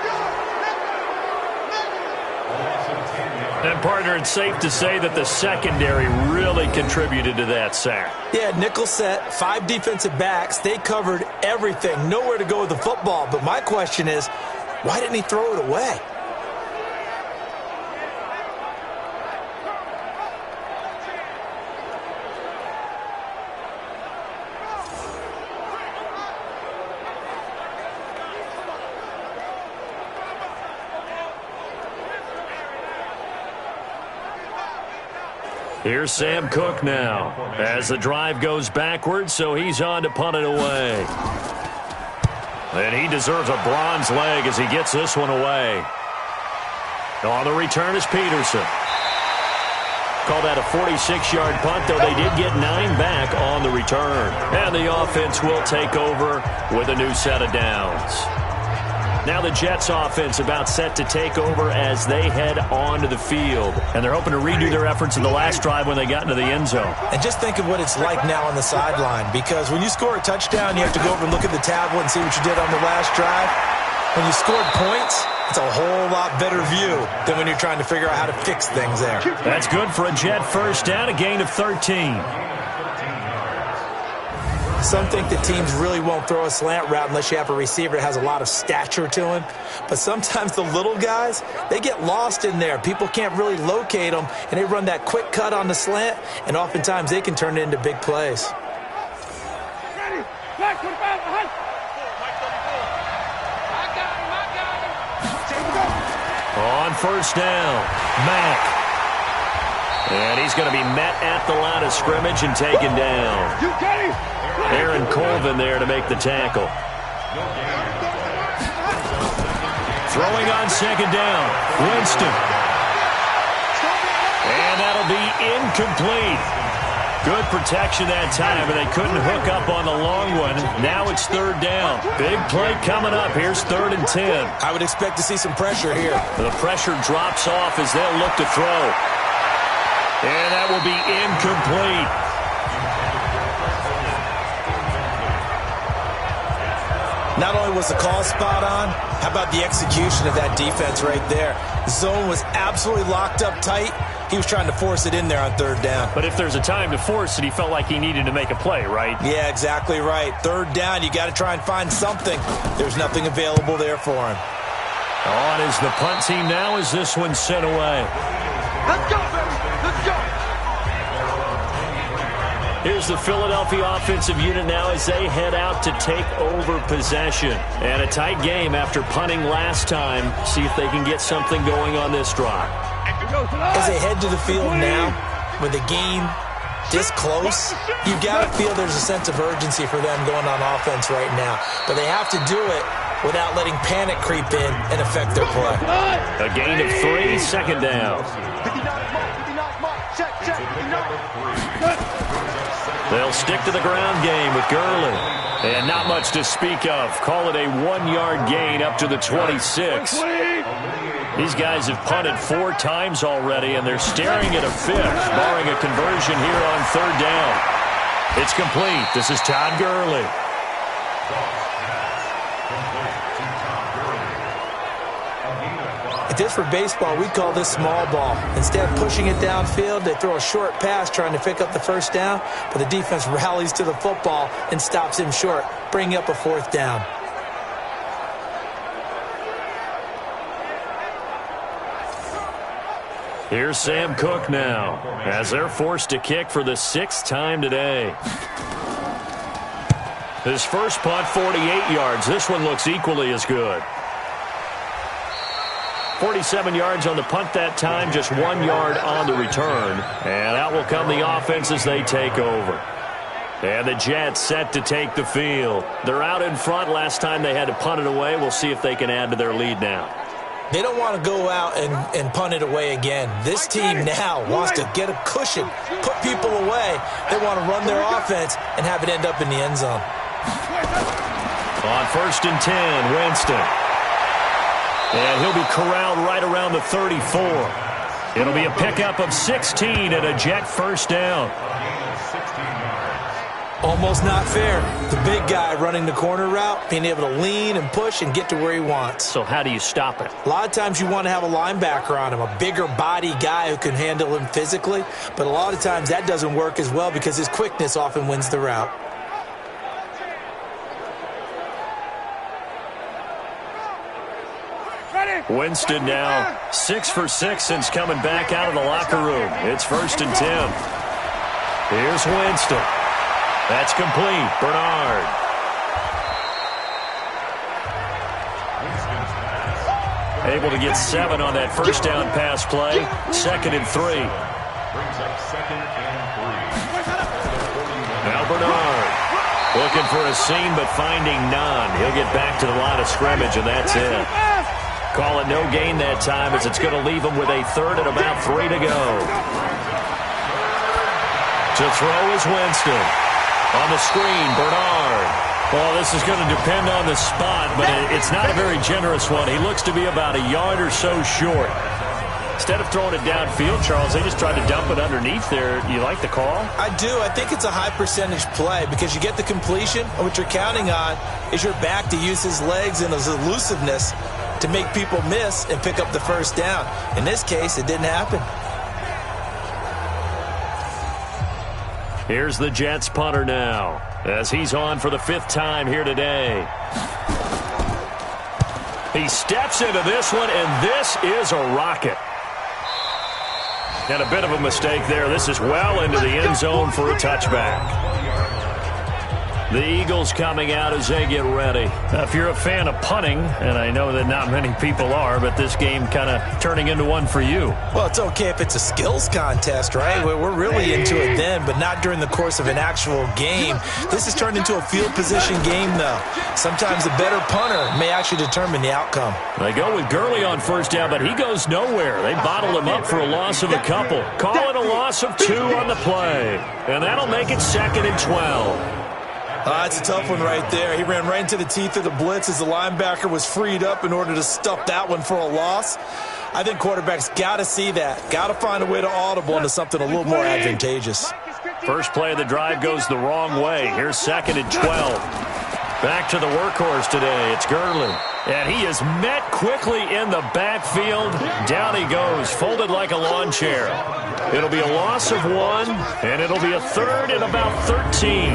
And, partner, it's safe to say that the secondary really contributed to that sack. Yeah, nickel set, 5 defensive backs. They covered everything. Nowhere to go with the football. But my question is, why didn't he throw it away? Here's Sam Cook now as the drive goes backwards, so he's on to punt it away. And he deserves a bronze leg as he gets this one away. On the return is Peterson. Call that a 46-yard punt, though they did get 9 back on the return. And the offense will take over with a new set of downs. Now the Jets offense about set to take over as they head onto the field. And they're hoping to redo their efforts in the last drive when they got into the end zone. And just think of what it's like now on the sideline, because when you score a touchdown, you have to go over and look at the tablet and see what you did on the last drive. When you scored points, it's a whole lot better view than when you're trying to figure out how to fix things there. That's good for a Jet first down, a gain of 13. Some think that teams really won't throw a slant route unless you have a receiver that has a lot of stature to him. But sometimes the little guys, they get lost in there. People can't really locate them, and they run that quick cut on the slant, and oftentimes they can turn it into big plays. On first down, Mack. And he's going to be met at the line of scrimmage and taken down. Aaron Colvin there to make the tackle. Throwing on second down, Winston. And that'll be incomplete. Good protection that time, but they couldn't hook up on the long one. Now it's 3rd down. Big play coming up. Here's 3rd and 10. I would expect to see some pressure here. The pressure drops off as they'll look to throw. And that will be incomplete. Not only was the call spot on, how about the execution of that defense right there? The zone was absolutely locked up tight. He was trying to force it in there on 3rd down. But if there's a time to force it, he felt like he needed to make a play, right? Yeah, exactly right. 3rd down, you got to try and find something. There's nothing available there for him. On is the punt team now as this one's sent away. Let's go, baby. Let's go. Here's the Philadelphia offensive unit now as they head out to take over possession. And a tight game after punting last time. See if they can get something going on this drive. As they head to the field now, with the game this close, you've got to feel there's a sense of urgency for them going on offense right now. But they have to do it without letting panic creep in and affect their play. A gain of 3, 2nd down. They'll stick to the ground game with Gurley. And not much to speak of. Call it a 1-yard gain up to the 26. These guys have punted 4 times already, and they're staring at a 5th, barring a conversion here on 3rd down. It's complete. This is Todd Gurley. If this were baseball, we'd call this small ball. Instead of pushing it downfield, they throw a short pass trying to pick up the 1st down, but the defense rallies to the football and stops him short, bringing up a 4th down. Here's Sam Cook now, as they're forced to kick for the 6th time today. His first punt, 48 yards. This one looks equally as good. 47 yards on the punt that time, just 1 yard on the return. And out will come the offense as they take over. And the Jets set to take the field. They're out in front. Last time they had to punt it away. We'll see if they can add to their lead now. They don't want to go out and punt it away again. This team now wants to get a cushion, put people away. They want to run their offense and have it end up in the end zone. On 1st and 10, Winston. And he'll be corralled right around the 34. It'll be a pickup of 16 and a Jet 1st down. Almost not fair. The big guy running the corner route, being able to lean and push and get to where he wants. So how do you stop it? A lot of times you want to have a linebacker on him, a bigger body guy who can handle him physically. But a lot of times that doesn't work as well because his quickness often wins the route. Winston now 6 for 6 since coming back out of the locker room. It's 1st and 10. Here's Winston. That's complete. Bernard. Able to get 7 on that 1st down pass play. 2nd and 3. Now Bernard looking for a seam but finding none. He'll get back to the line of scrimmage and that's it. Call it no gain that time as it's going to leave him with a 3rd and about 3 to go. To throw is Winston. On the screen, Bernard. Well, this is going to depend on the spot, but it's not a very generous one. He looks to be about a yard or so short. Instead of throwing it downfield, Charles, they just tried to dump it underneath there. You like the call? I do. I think it's a high percentage play because you get the completion, and what you're counting on is your back to use his legs and his elusiveness to make people miss and pick up the 1st down. In this case, it didn't happen. Here's the Jets punter now as he's on for the 5th time here today. He steps into this one, and this is a rocket. And a bit of a mistake there. This is well into the end zone for a touchback. The Eagles coming out as they get ready. If you're a fan of punting, and I know that not many people are, but this game kind of turning into one for you. Well, it's okay if it's a skills contest, right? We're really into it then, but not during the course of an actual game. This has turned into a field position game, though. Sometimes a better punter may actually determine the outcome. They go with Gurley on 1st down, but he goes nowhere. They bottle him up for a loss of a couple. Call it a loss of 2 on the play. And that'll make it 2nd and 12. That's a tough one right there. He ran right into the teeth of the blitz as the linebacker was freed up in order to stuff that one for a loss. I think quarterbacks got to see that. Got to find a way to audible into something a little more advantageous. First play of the drive goes the wrong way. Here's 2nd and 12. Back to the workhorse today. It's Gurley. And he is met quickly in the backfield. Down he goes, folded like a lawn chair. It'll be a loss of 1, and it'll be a third and about 13.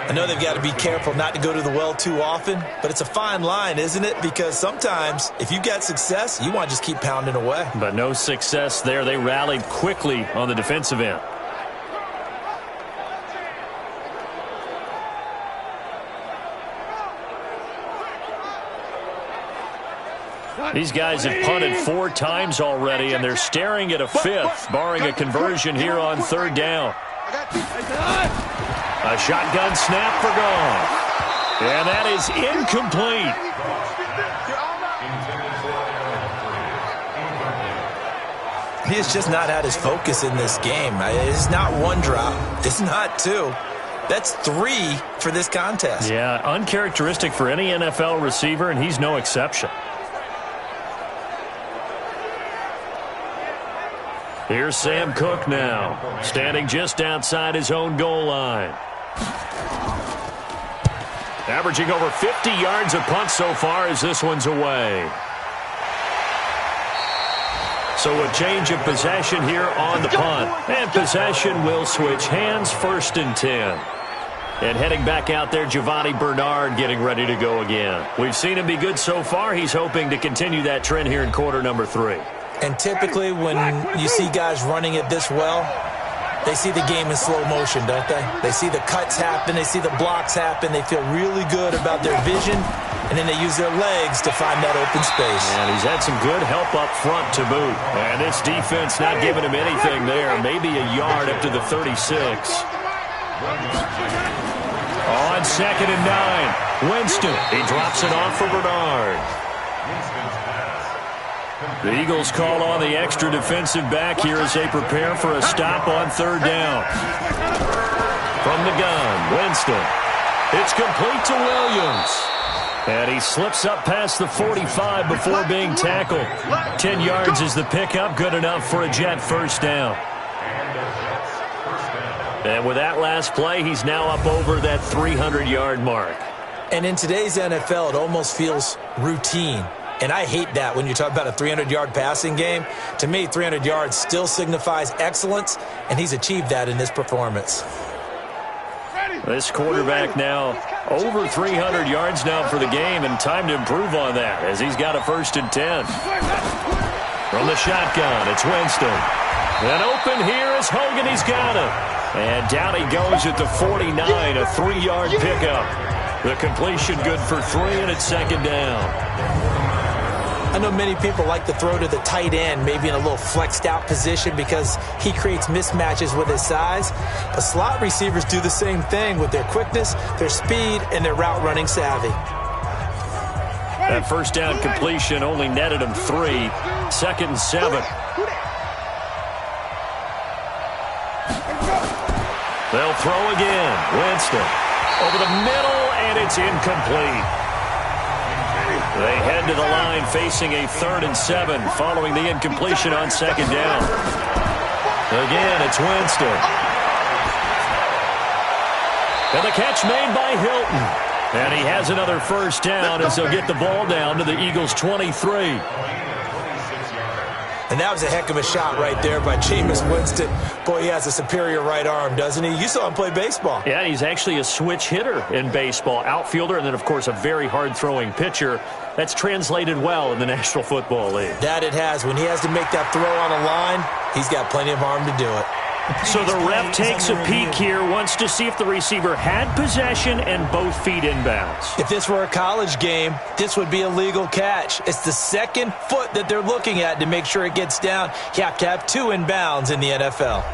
I know they've got to be careful not to go to the well too often, but it's a fine line, isn't it? Because sometimes if you get success, you want to just keep pounding away. But no success there. They rallied quickly on the defensive end. These guys have punted 4 times already, and they're staring at a 5th, barring a conversion here on 3rd down. A shotgun snap for Goff. And that is incomplete. He has just not had his focus in this game. It's not 1 drop. It's not 2. That's 3 for this contest. Yeah, uncharacteristic for any NFL receiver, and he's no exception. Here's Sam Cook now, standing just outside his own goal line. Averaging over 50 yards a punt so far as this one's away. So a change of possession here on the punt. And possession will switch hands, 1st and 10. And heading back out there, Giovanni Bernard getting ready to go again. We've seen him be good so far. He's hoping to continue that trend here in quarter number 3. And typically when you see guys running it this well, they see the game in slow motion, don't they? They see the cuts happen. They see the blocks happen. They feel really good about their vision, and then they use their legs to find that open space. And he's had some good help up front to boot. And this defense not giving him anything there. Maybe a yard up to the 36. On 2nd and 9, Winston. He drops it off for Bernard. The Eagles call on the extra defensive back here as they prepare for a stop on 3rd down. From the gun, Winston. It's complete to Williams. And he slips up past the 45 before being tackled. 10 yards is the pickup, good enough for a Jet 1st down. And with that last play, he's now up over that 300-yard mark. And in today's NFL, it almost feels routine. And I hate that when you talk about a 300-yard passing game. To me, 300 yards still signifies excellence, and he's achieved that in this performance. This quarterback now over 300 yards now for the game, and time to improve on that as he's got a 1st and 10. From the shotgun, it's Winston. And open here is Hogan. He's got it. And down he goes at the 49, a 3-yard pickup. The completion good for 3, and it's 2nd down. I know many people like to throw to the tight end, maybe in a little flexed out position because he creates mismatches with his size. But slot receivers do the same thing with their quickness, their speed, and their route running savvy. That 1st down completion only netted him 3. 2nd and 7. They'll throw again. Winston over the middle, and it's incomplete. They head to the line facing a 3rd and 7 following the incompletion on 2nd down. Again, it's Winston. And the catch made by Hilton. And he has another 1st down as they'll get the ball down to the Eagles' 23. And that was a heck of a shot right there by Jameis Winston. Boy, he has a superior right arm, doesn't he? You saw him play baseball. Yeah, he's actually a switch hitter in baseball. Outfielder, and then, of course, a very hard-throwing pitcher. That's translated well in the National Football League. That it has. When he has to make that throw on a line, he's got plenty of arm to do it. So the ref takes a peek here, wants to see if the receiver had possession and both feet inbounds. If this were a college game, this would be a legal catch. It's the 2nd foot that they're looking at to make sure it gets down. You have to have 2 inbounds in the NFL.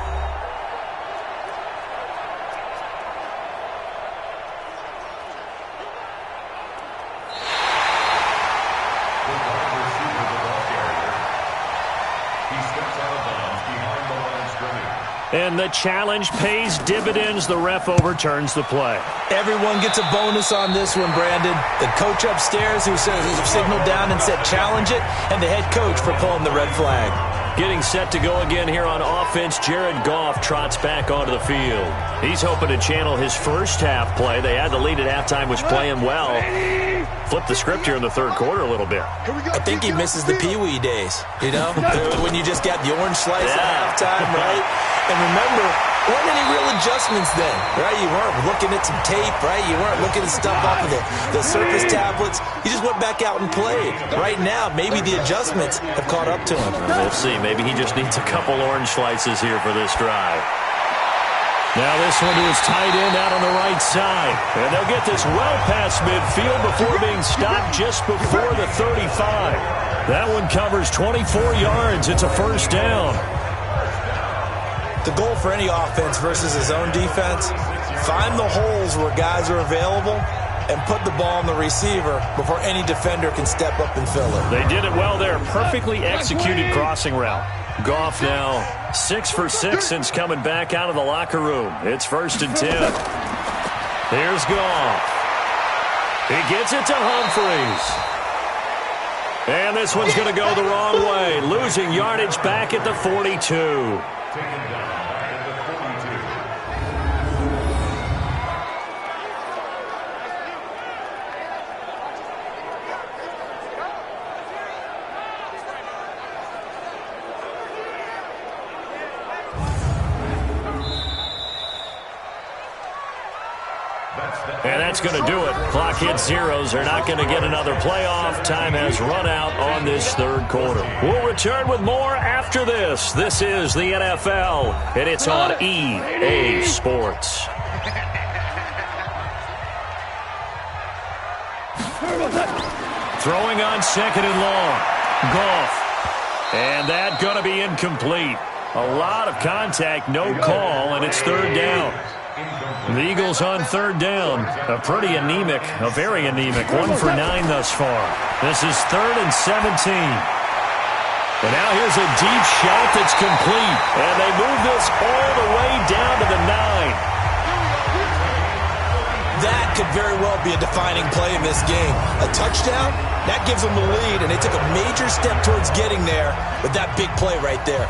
And the challenge pays dividends. The ref overturns the play. Everyone gets a bonus on this one, Brandon. The coach upstairs who signaled down and said challenge it, and the head coach for pulling the red flag. Getting set to go again here on offense, Jared Goff trots back onto the field. He's hoping to channel his first half play. They had the lead at halftime, was playing well. Flip the script here in the third quarter a little bit. I think he misses the Pee-wee days, you know, when you just got the orange slice at halftime, right? And remember, there weren't any real adjustments then, right? You weren't looking at some tape, right? You weren't looking at stuff off of the Surface tablets. You just went back out and played. Right now, maybe the adjustments have caught up to him. We'll see. Maybe he just needs a couple orange slices here for this drive. Now this one to his tight end out on the right side. And they'll get this well past midfield before being stopped just before the 35. That one covers 24 yards. It's a first down. The goal for any offense versus his own defense, find the holes where guys are available and put the ball on the receiver before any defender can step up and fill it. They did it well there. Perfectly executed crossing route. Goff now 6 for 6 since coming back out of the locker room. It's 1st and 10. Here's Goff. He gets it to Humphries. And this one's going to go the wrong way. Losing yardage back at the 42. And that's going to do it. Clock hits zeros. They're not going to get another playoff. Time has run out on this third quarter. We'll return with more after this. This is the NFL, and it's on EA Sports. Throwing on 2nd and long. Goff. And that going to be incomplete. A lot of contact, no call, and it's 3rd down. The Eagles on 3rd down. A pretty anemic, a very anemic 1 for 9 thus far. This is 3rd and 17. And now here's a deep shot that's complete. And they move this all the way down to the 9. That could very well be a defining play in this game. A touchdown, that gives them the lead, and they took a major step towards getting there with that big play right there.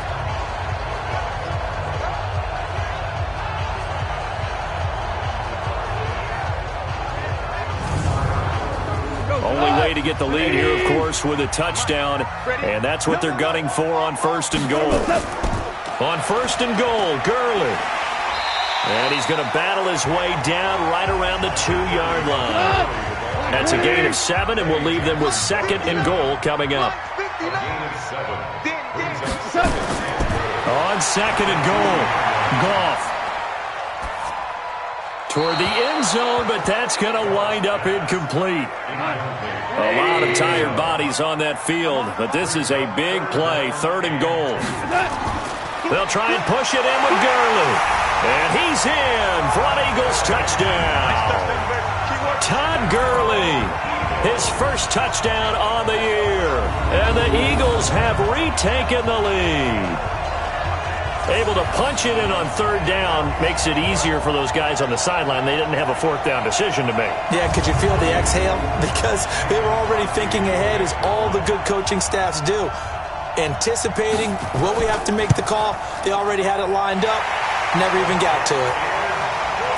Only way to get the lead here, of course, with a touchdown, and that's what they're gunning for on 1st and goal. On 1st and goal, Gurley. And he's going to battle his way down right around the 2-yard line. That's a gain of 7, and we'll leave them with 2nd and goal coming up. On 2nd and goal, Goff. Toward the end zone, but that's going to wind up incomplete. A lot of tired bodies on that field, but this is a big play, 3rd and goal. They'll try and push it in with Gurley. And he's in for an Eagles touchdown. Todd Gurley, his first touchdown on the year. And the Eagles have retaken the lead. Able to punch it in on 3rd down makes it easier for those guys on the sideline. They didn't have a 4th down decision to make. Yeah, could you feel the exhale? Because they were already thinking ahead, as all the good coaching staffs do. Anticipating, will we have to make the call? They already had it lined up. Never even got to it.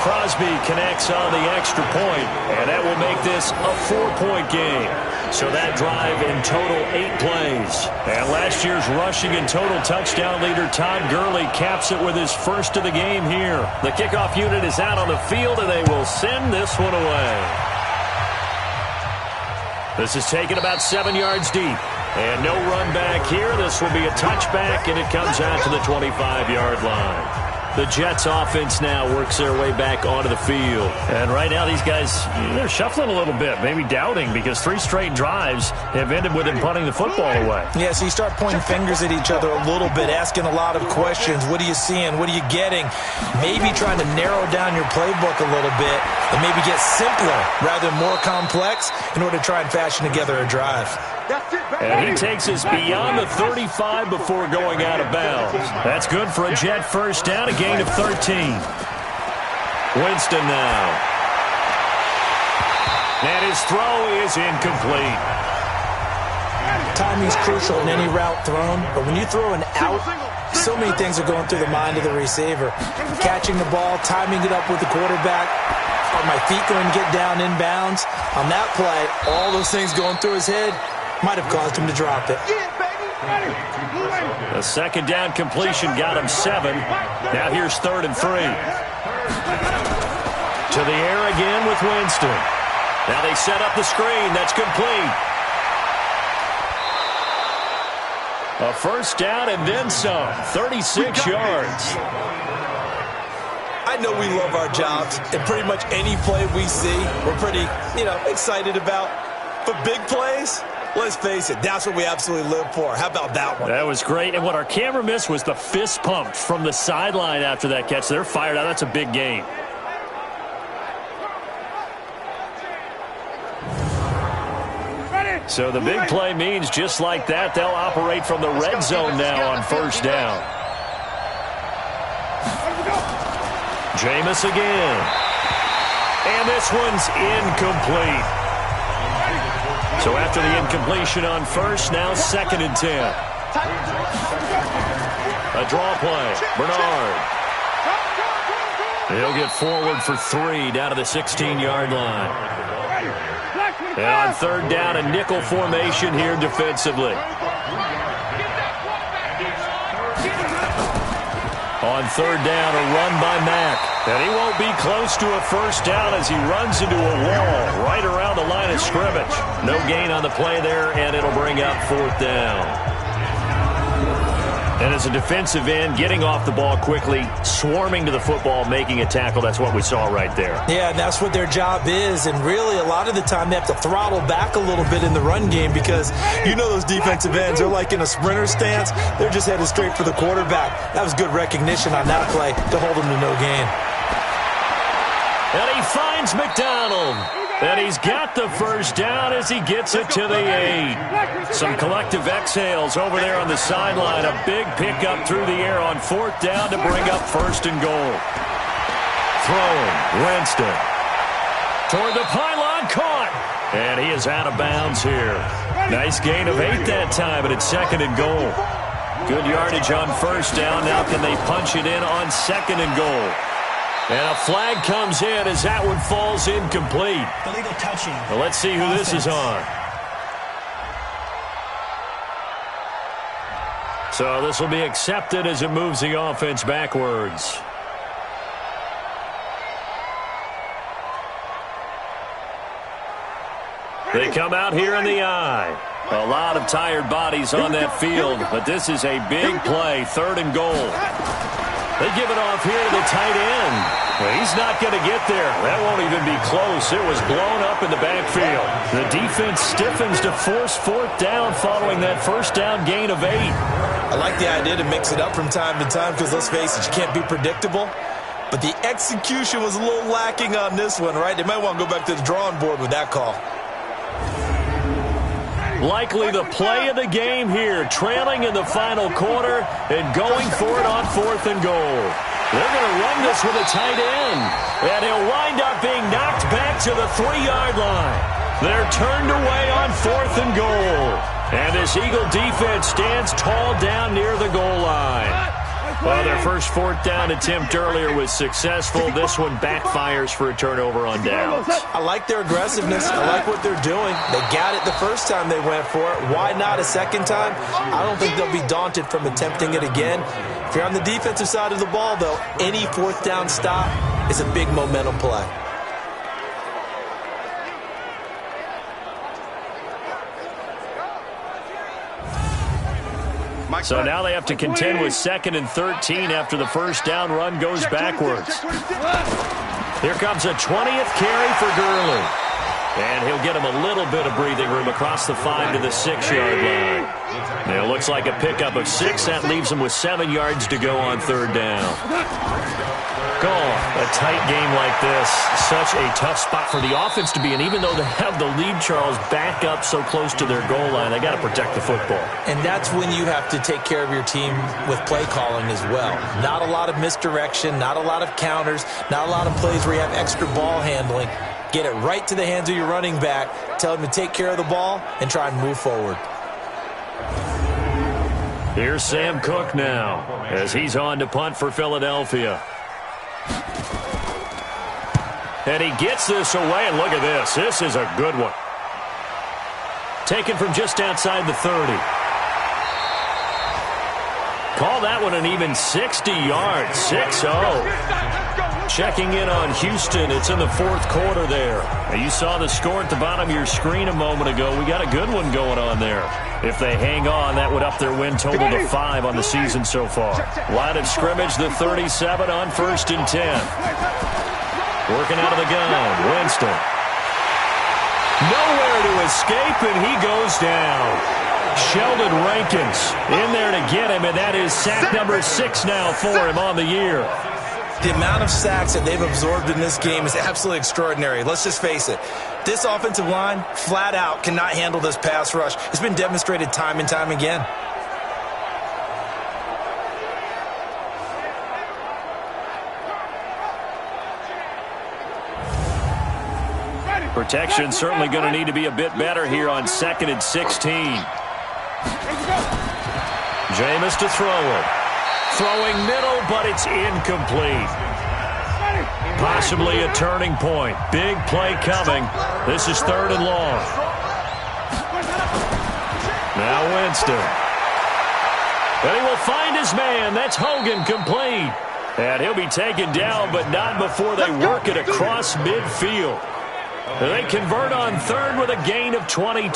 Crosby connects on the extra point, and that will make this a 4-point game. So that drive in total 8 plays. And last year's rushing and total touchdown leader Todd Gurley caps it with his first of the game here. The kickoff unit is out on the field, and they will send this one away. This is taken about 7 yards deep. And no run back here. This will be a touchback, and it comes out to the 25-yard line. The Jets offense now works their way back onto the field. And right now these guys, they're shuffling a little bit, maybe doubting, because 3 straight drives have ended with them punting the football away. Yeah, so you start pointing fingers at each other a little bit, asking a lot of questions. What are you seeing? What are you getting? Maybe trying to narrow down your playbook a little bit and maybe get simpler rather than more complex in order to try and fashion together a drive. And he takes us beyond the 35 before going out of bounds. That's good for a Jet first down, a gain of 13. Winston now. And his throw is incomplete. Timing's crucial in any route thrown, but when you throw an out, so many things are going through the mind of the receiver. Catching the ball, timing it up with the quarterback. Are my feet going to get down inbounds? On that play, all those things going through his head might have caused him to drop it. The second down completion got him 7. Now here's 3rd and 3. To the air again with Winston. Now they set up the screen. That's complete. A first down and then some. 36 yards. I know we love our jobs, and pretty much any play we see, we're pretty, excited about. But big plays, let's face it, that's what we absolutely live for. How about that one? That was great. And what our camera missed was the fist pump from the sideline after that catch. They're fired out. That's a big game. So the big play means just like that, they'll operate from the red zone now on first down. Jameis again. And this one's incomplete. So after the incompletion on first, now 2nd and 10. A draw play. Bernard. He'll get forward for 3 down to the 16-yard line. And on 3rd down, a nickel formation here defensively. On 3rd down, a run by Mack. And he won't be close to a first down as he runs into a wall right around the line of scrimmage. No gain on the play there, and it'll bring up 4th down. And as a defensive end, getting off the ball quickly, swarming to the football, making a tackle, that's what we saw right there. Yeah, and that's what their job is. And really, a lot of the time, they have to throttle back a little bit in the run game because those defensive ends, they're like in a sprinter stance. They're just headed straight for the quarterback. That was good recognition on that play to hold them to no gain. And he finds McDonald. And he's got the first down as he gets it to the 8. Some collective exhales over there on the sideline. A big pickup through the air on 4th down to bring up 1st and goal. Throwing, Winston. Toward the pylon, caught. And he is out of bounds here. Nice gain of 8 that time, but it's 2nd and goal. Good yardage on 1st down. Now can they punch it in on 2nd and goal? And a flag comes in as that one falls incomplete. Illegal touching. Well, let's see who this is on. So this will be accepted as it moves the offense backwards. They come out here in the eye. A lot of tired bodies on that field, but this is a big play, 3rd and goal. They give it off here to the tight end. Well, he's not going to get there. That won't even be close. It was blown up in the backfield. The defense stiffens to force 4th down following that first down gain of 8. I like the idea to mix it up from time to time because, let's face it, you can't be predictable. But the execution was a little lacking on this one, right? They might want to go back to the drawing board with that call. Likely the play of the game here, trailing in the final quarter and going for it on 4th and goal. They're going to run this with a tight end, and he'll wind up being knocked back to the 3-yard line. They're turned away on 4th and goal, and this Eagle defense stands tall down near the goal line. Well, their first 4th down attempt earlier was successful. This one backfires for a turnover on downs. I like their aggressiveness. I like what they're doing. They got it the first time they went for it. Why not a second time? I don't think they'll be daunted from attempting it again. If you're on the defensive side of the ball, though, any 4th down stop is a big momentum play. So now they have to contend with 2nd and 13 after the first down run goes backwards. Here comes a 20th carry for Gurley. And he'll get him a little bit of breathing room across the 5 to the 6-yard line. Now it looks like a pickup of 6. That leaves him with 7 yards to go on 3rd down. A tight game like this, such a tough spot for the offense to be in. Even though they have the lead, Charles, back up so close to their goal line, they got to protect the football. And that's when you have to take care of your team with play calling as well. Not a lot of misdirection, not a lot of counters, not a lot of plays where you have extra ball handling. Get it right to the hands of your running back, tell him to take care of the ball, and try and move forward. Here's Sam Cook now as he's on to punt for Philadelphia. And he gets this away, and look at this. This is a good one. Taken from just outside the 30. Call that one an even 60 yards, 6-0. Checking in on Houston. It's in the fourth quarter there. Now you saw the score at the bottom of your screen a moment ago. We got a good one going on there. If they hang on, that would up their win total to 5 on the season so far. Line of scrimmage, the 37 on 1st and 10. Working out of the gun, Winston. Nowhere to escape, and he goes down. Sheldon Rankins in there to get him, and that is sack number 6 now for him on the year. The amount of sacks that they've absorbed in this game is absolutely extraordinary. Let's just face it. This offensive line, flat out, cannot handle this pass rush. It's been demonstrated time and time again. Protection certainly going to need to be a bit better here on 2nd and 16. Jameis to throw it. Throwing middle, but it's incomplete. Possibly a turning point. Big play coming. This is 3rd and long. Now Winston. And he will find his man. That's Hogan, complete. And he'll be taken down, but not before they work it across midfield. They convert on 3rd with a gain of 22.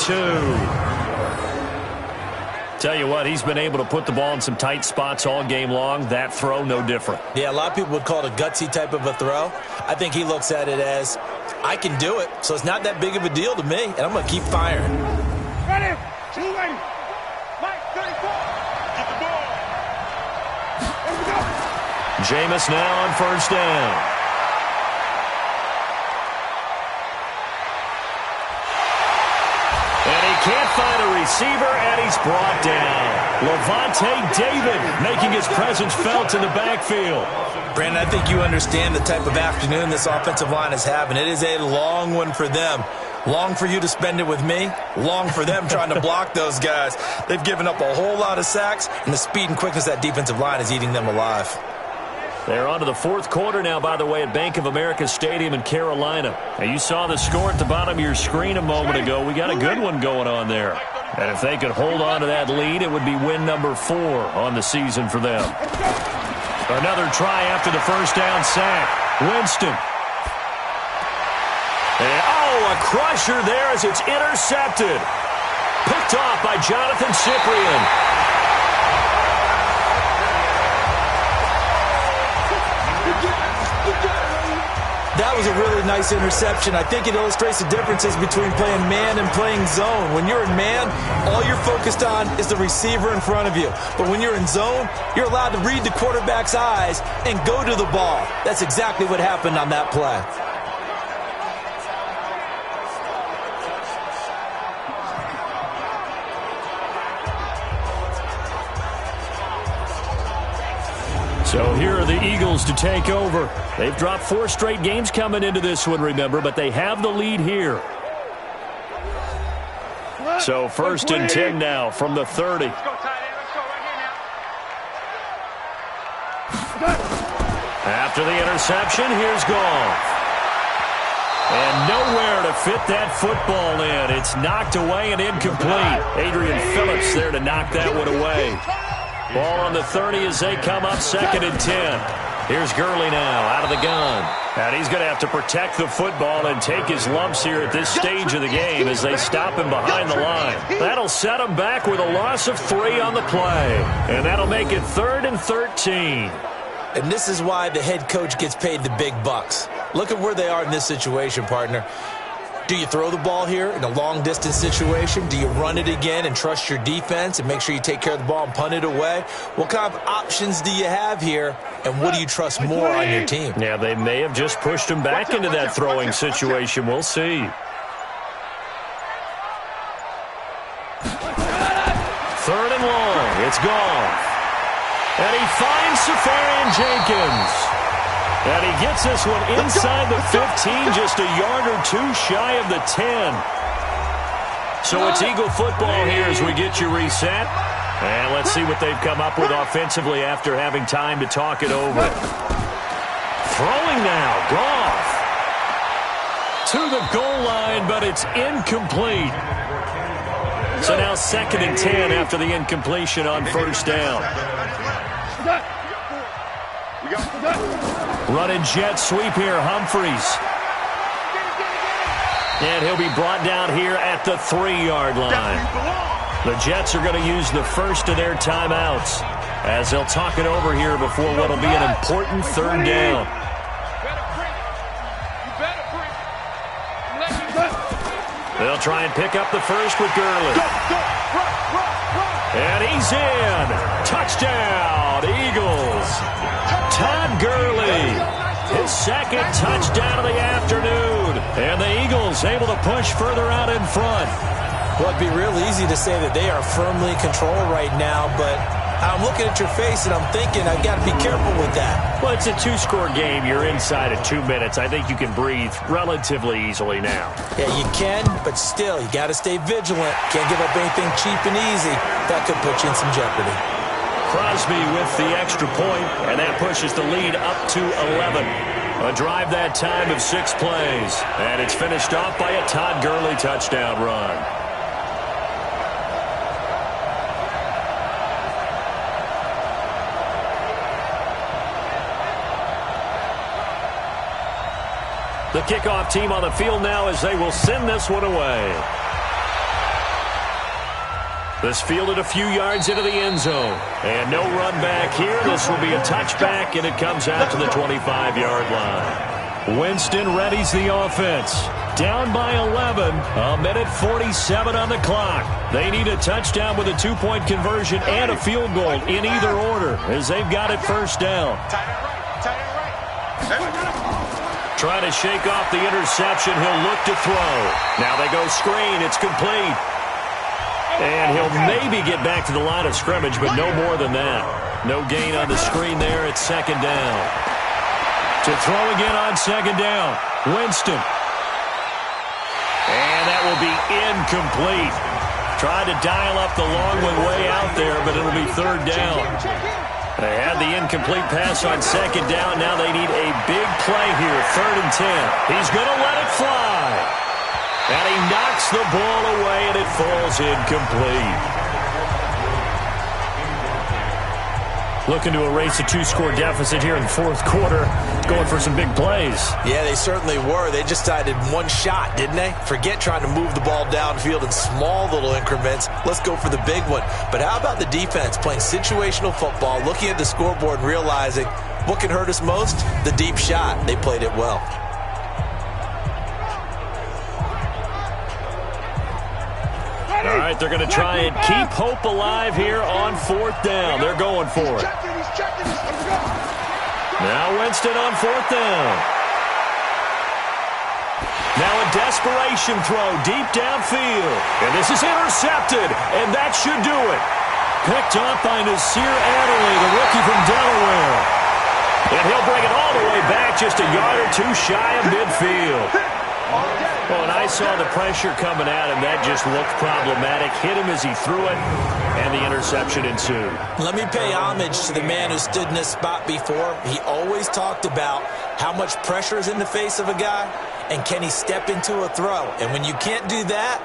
Tell you what, he's been able to put the ball in some tight spots all game long. That throw, no different. Yeah, a lot of people would call it a gutsy type of a throw. I think he looks at it as, I can do it, so it's not that big of a deal to me, and I'm going to keep firing. Ready, 280. Mike, 34. Get the ball. Here we go. Jameis now on 1st down. Can't find a receiver, and he's brought down. Levante David making his presence felt in the backfield. Brandon, I think you understand the type of afternoon this offensive line is having. It is a long one for them. Long for you to spend it with me. Long for them trying to block those guys. They've given up a whole lot of sacks, and the speed and quickness of that defensive line is eating them alive. They're on to the fourth quarter now, by the way, at Bank of America Stadium in Carolina. Now, you saw the score at the bottom of your screen a moment ago. We got a good one going on there. And if they could hold on to that lead, it would be win number 4 on the season for them. Another try after the first down sack. Winston. And, a crusher there as it's intercepted. Picked off by Jonathan Cyprien. That was a really nice interception. I think it illustrates the differences between playing man and playing zone. When you're in man, all you're focused on is the receiver in front of you. But when you're in zone, you're allowed to read the quarterback's eyes and go to the ball. That's exactly what happened on that play. So here are the Eagles to take over. They've dropped 4 straight games coming into this one, remember, but they have the lead here. So 1st and 10 now from the 30. After the interception, here's Goff. And nowhere to fit that football in. It's knocked away and incomplete. Adrian Phillips there to knock that one away. Ball on the 30 as they come up 2nd and 10. Here's Gurley now out of the gun. And he's going to have to protect the football and take his lumps here at this stage of the game as they stop him behind the line. That'll set him back with a loss of 3 on the play. And that'll make it 3rd and 13. And this is why the head coach gets paid the big bucks. Look at where they are in this situation, partner. Do you throw the ball here in a long-distance situation? Do you run it again and trust your defense and make sure you take care of the ball and punt it away? What kind of options do you have here, and what do you trust more on your team? Yeah, they may have just pushed him back into that throwing situation. We'll see. 3rd and long. It's Goff. And he finds Safarian Jenkins. And he gets this one inside the 15, just a yard or 2 shy of the 10. So it's Eagle football here as we get you reset. And let's see what they've come up with offensively after having time to talk it over. Throwing now, Goff. To the goal line, but it's incomplete. So now 2nd and 10 after the incompletion on first down. Running jet sweep here, Humphries. And he'll be brought down here at the 3-yard line. The Jets are going to use the first of their timeouts as they'll talk it over here before what will be an important 3rd down. They'll try and pick up the first with Gurley. And he's in. Touchdown, Eagles. Todd Gurley, his 2nd touchdown of the afternoon. And the Eagles able to push further out in front. Well, it'd be real easy to say that they are firmly in control right now, but I'm looking at your face and I'm thinking I've got to be careful with that. Well, it's a 2-score game. You're inside of 2 minutes. I think you can breathe relatively easily now. Yeah, you can, but still, you got to stay vigilant. Can't give up anything cheap and easy. That could put you in some jeopardy. Crosby with the extra point, and that pushes the lead up to 11. A drive that time of 6 plays, and it's finished off by a Todd Gurley touchdown run. The kickoff team on the field now as they will send this one away. This fielded a few yards into the end zone. And no run back here. This will be a touchback, and it comes out to the 25-yard line. Winston readies the offense. Down by 11. A minute 47 on the clock. They need a touchdown with a 2-point conversion and a field goal in either order as they've got it first down. Trying to shake off the interception. He'll look to throw. Now they go screen. It's complete. And he'll maybe get back to the line of scrimmage, but no more than that. No gain on the screen there. It's 2nd down. To throw again on 2nd down. Winston. And that will be incomplete. Tried to dial up the long one way out there, but it'll be 3rd down. They had the incomplete pass on 2nd down. Now they need a big play here. 3rd and 10. He's going to let it fly. And he knocks the ball away, and it falls incomplete. Looking to erase a 2-score deficit here in the 4th quarter. Going for some big plays. Yeah, they certainly were. They just decided one shot, didn't they? Forget trying to move the ball downfield in small little increments. Let's go for the big one. But how about the defense playing situational football, looking at the scoreboard and realizing what can hurt us most? The deep shot. They played it well. All right, they're going to try and keep hope alive here on 4th down. They're going for it. Now Winston on 4th down. Now a desperation throw deep downfield. And this is intercepted, and that should do it. Picked off by Nasir Adderley, the rookie from Delaware. And he'll bring it all the way back just a yard or 2 shy of midfield. Well, and I saw the pressure coming at him. That just looked problematic. Hit him as he threw it, and the interception ensued. Let me pay homage to the man who stood in this spot before. He always talked about how much pressure is in the face of a guy, and can he step into a throw. And when you can't do that,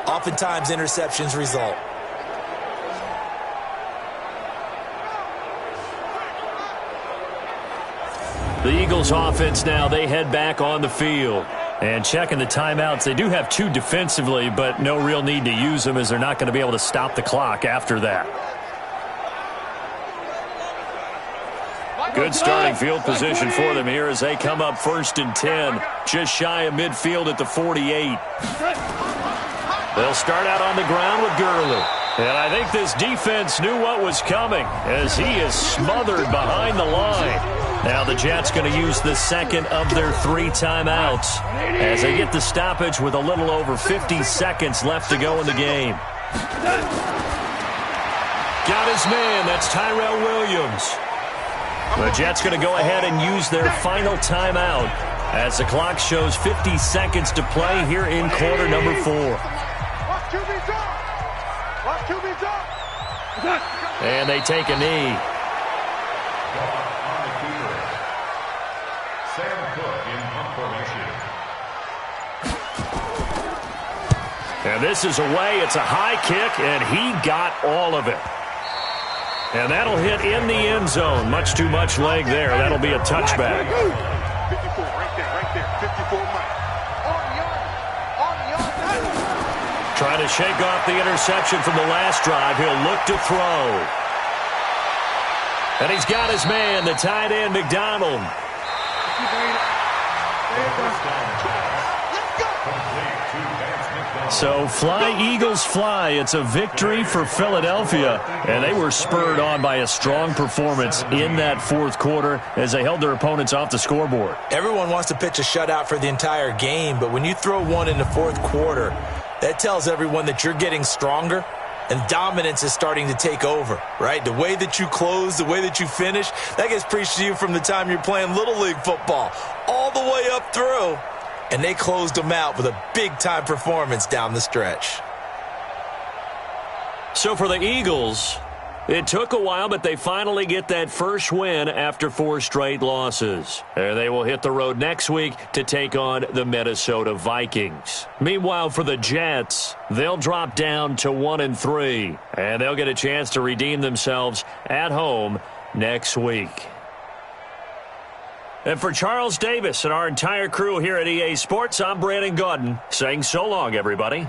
oftentimes interceptions result. The Eagles offense now, they head back on the field. And checking the timeouts, they do have 2 defensively, but no real need to use them as they're not going to be able to stop the clock after that. Good starting field position for them here as they come up 1st and 10, just shy of midfield at the 48. They'll start out on the ground with Gurley. And I think this defense knew what was coming as he is smothered behind the line. Now the Jets going to use the 2nd of their 3 timeouts as they get the stoppage with a little over 50 seconds left to go in the game. Got his man. That's Tyrell Williams. The Jets going to go ahead and use their final timeout as the clock shows 50 seconds to play here in quarter number 4. And they take a knee. On the keeper, Sam Cook in punt formation. And this is away. It's a high kick, and he got all of it. And that'll hit in the end zone. Much too much leg there. That'll be a touchback. 54, right there. 54 miles. Trying to shake off the interception from the last drive. He'll look to throw. And he's got his man, the tight end, McDonald. So fly, Eagles, fly. It's a victory for Philadelphia. And they were spurred on by a strong performance in that fourth quarter as they held their opponents off the scoreboard. Everyone wants to pitch a shutout for the entire game, but when you throw one in the fourth quarter, that tells everyone that you're getting stronger and dominance is starting to take over, right? The way that you close, the way that you finish, that gets preached to you from the time you're playing Little League football all the way up through. And they closed them out with a big-time performance down the stretch. So for the Eagles, it took a while, but they finally get that first win after 4 straight losses. And they will hit the road next week to take on the Minnesota Vikings. Meanwhile, for the Jets, they'll drop down to 1-3, and they'll get a chance to redeem themselves at home next week. And for Charles Davis and our entire crew here at EA Sports, I'm Brandon Gaudin saying so long, everybody.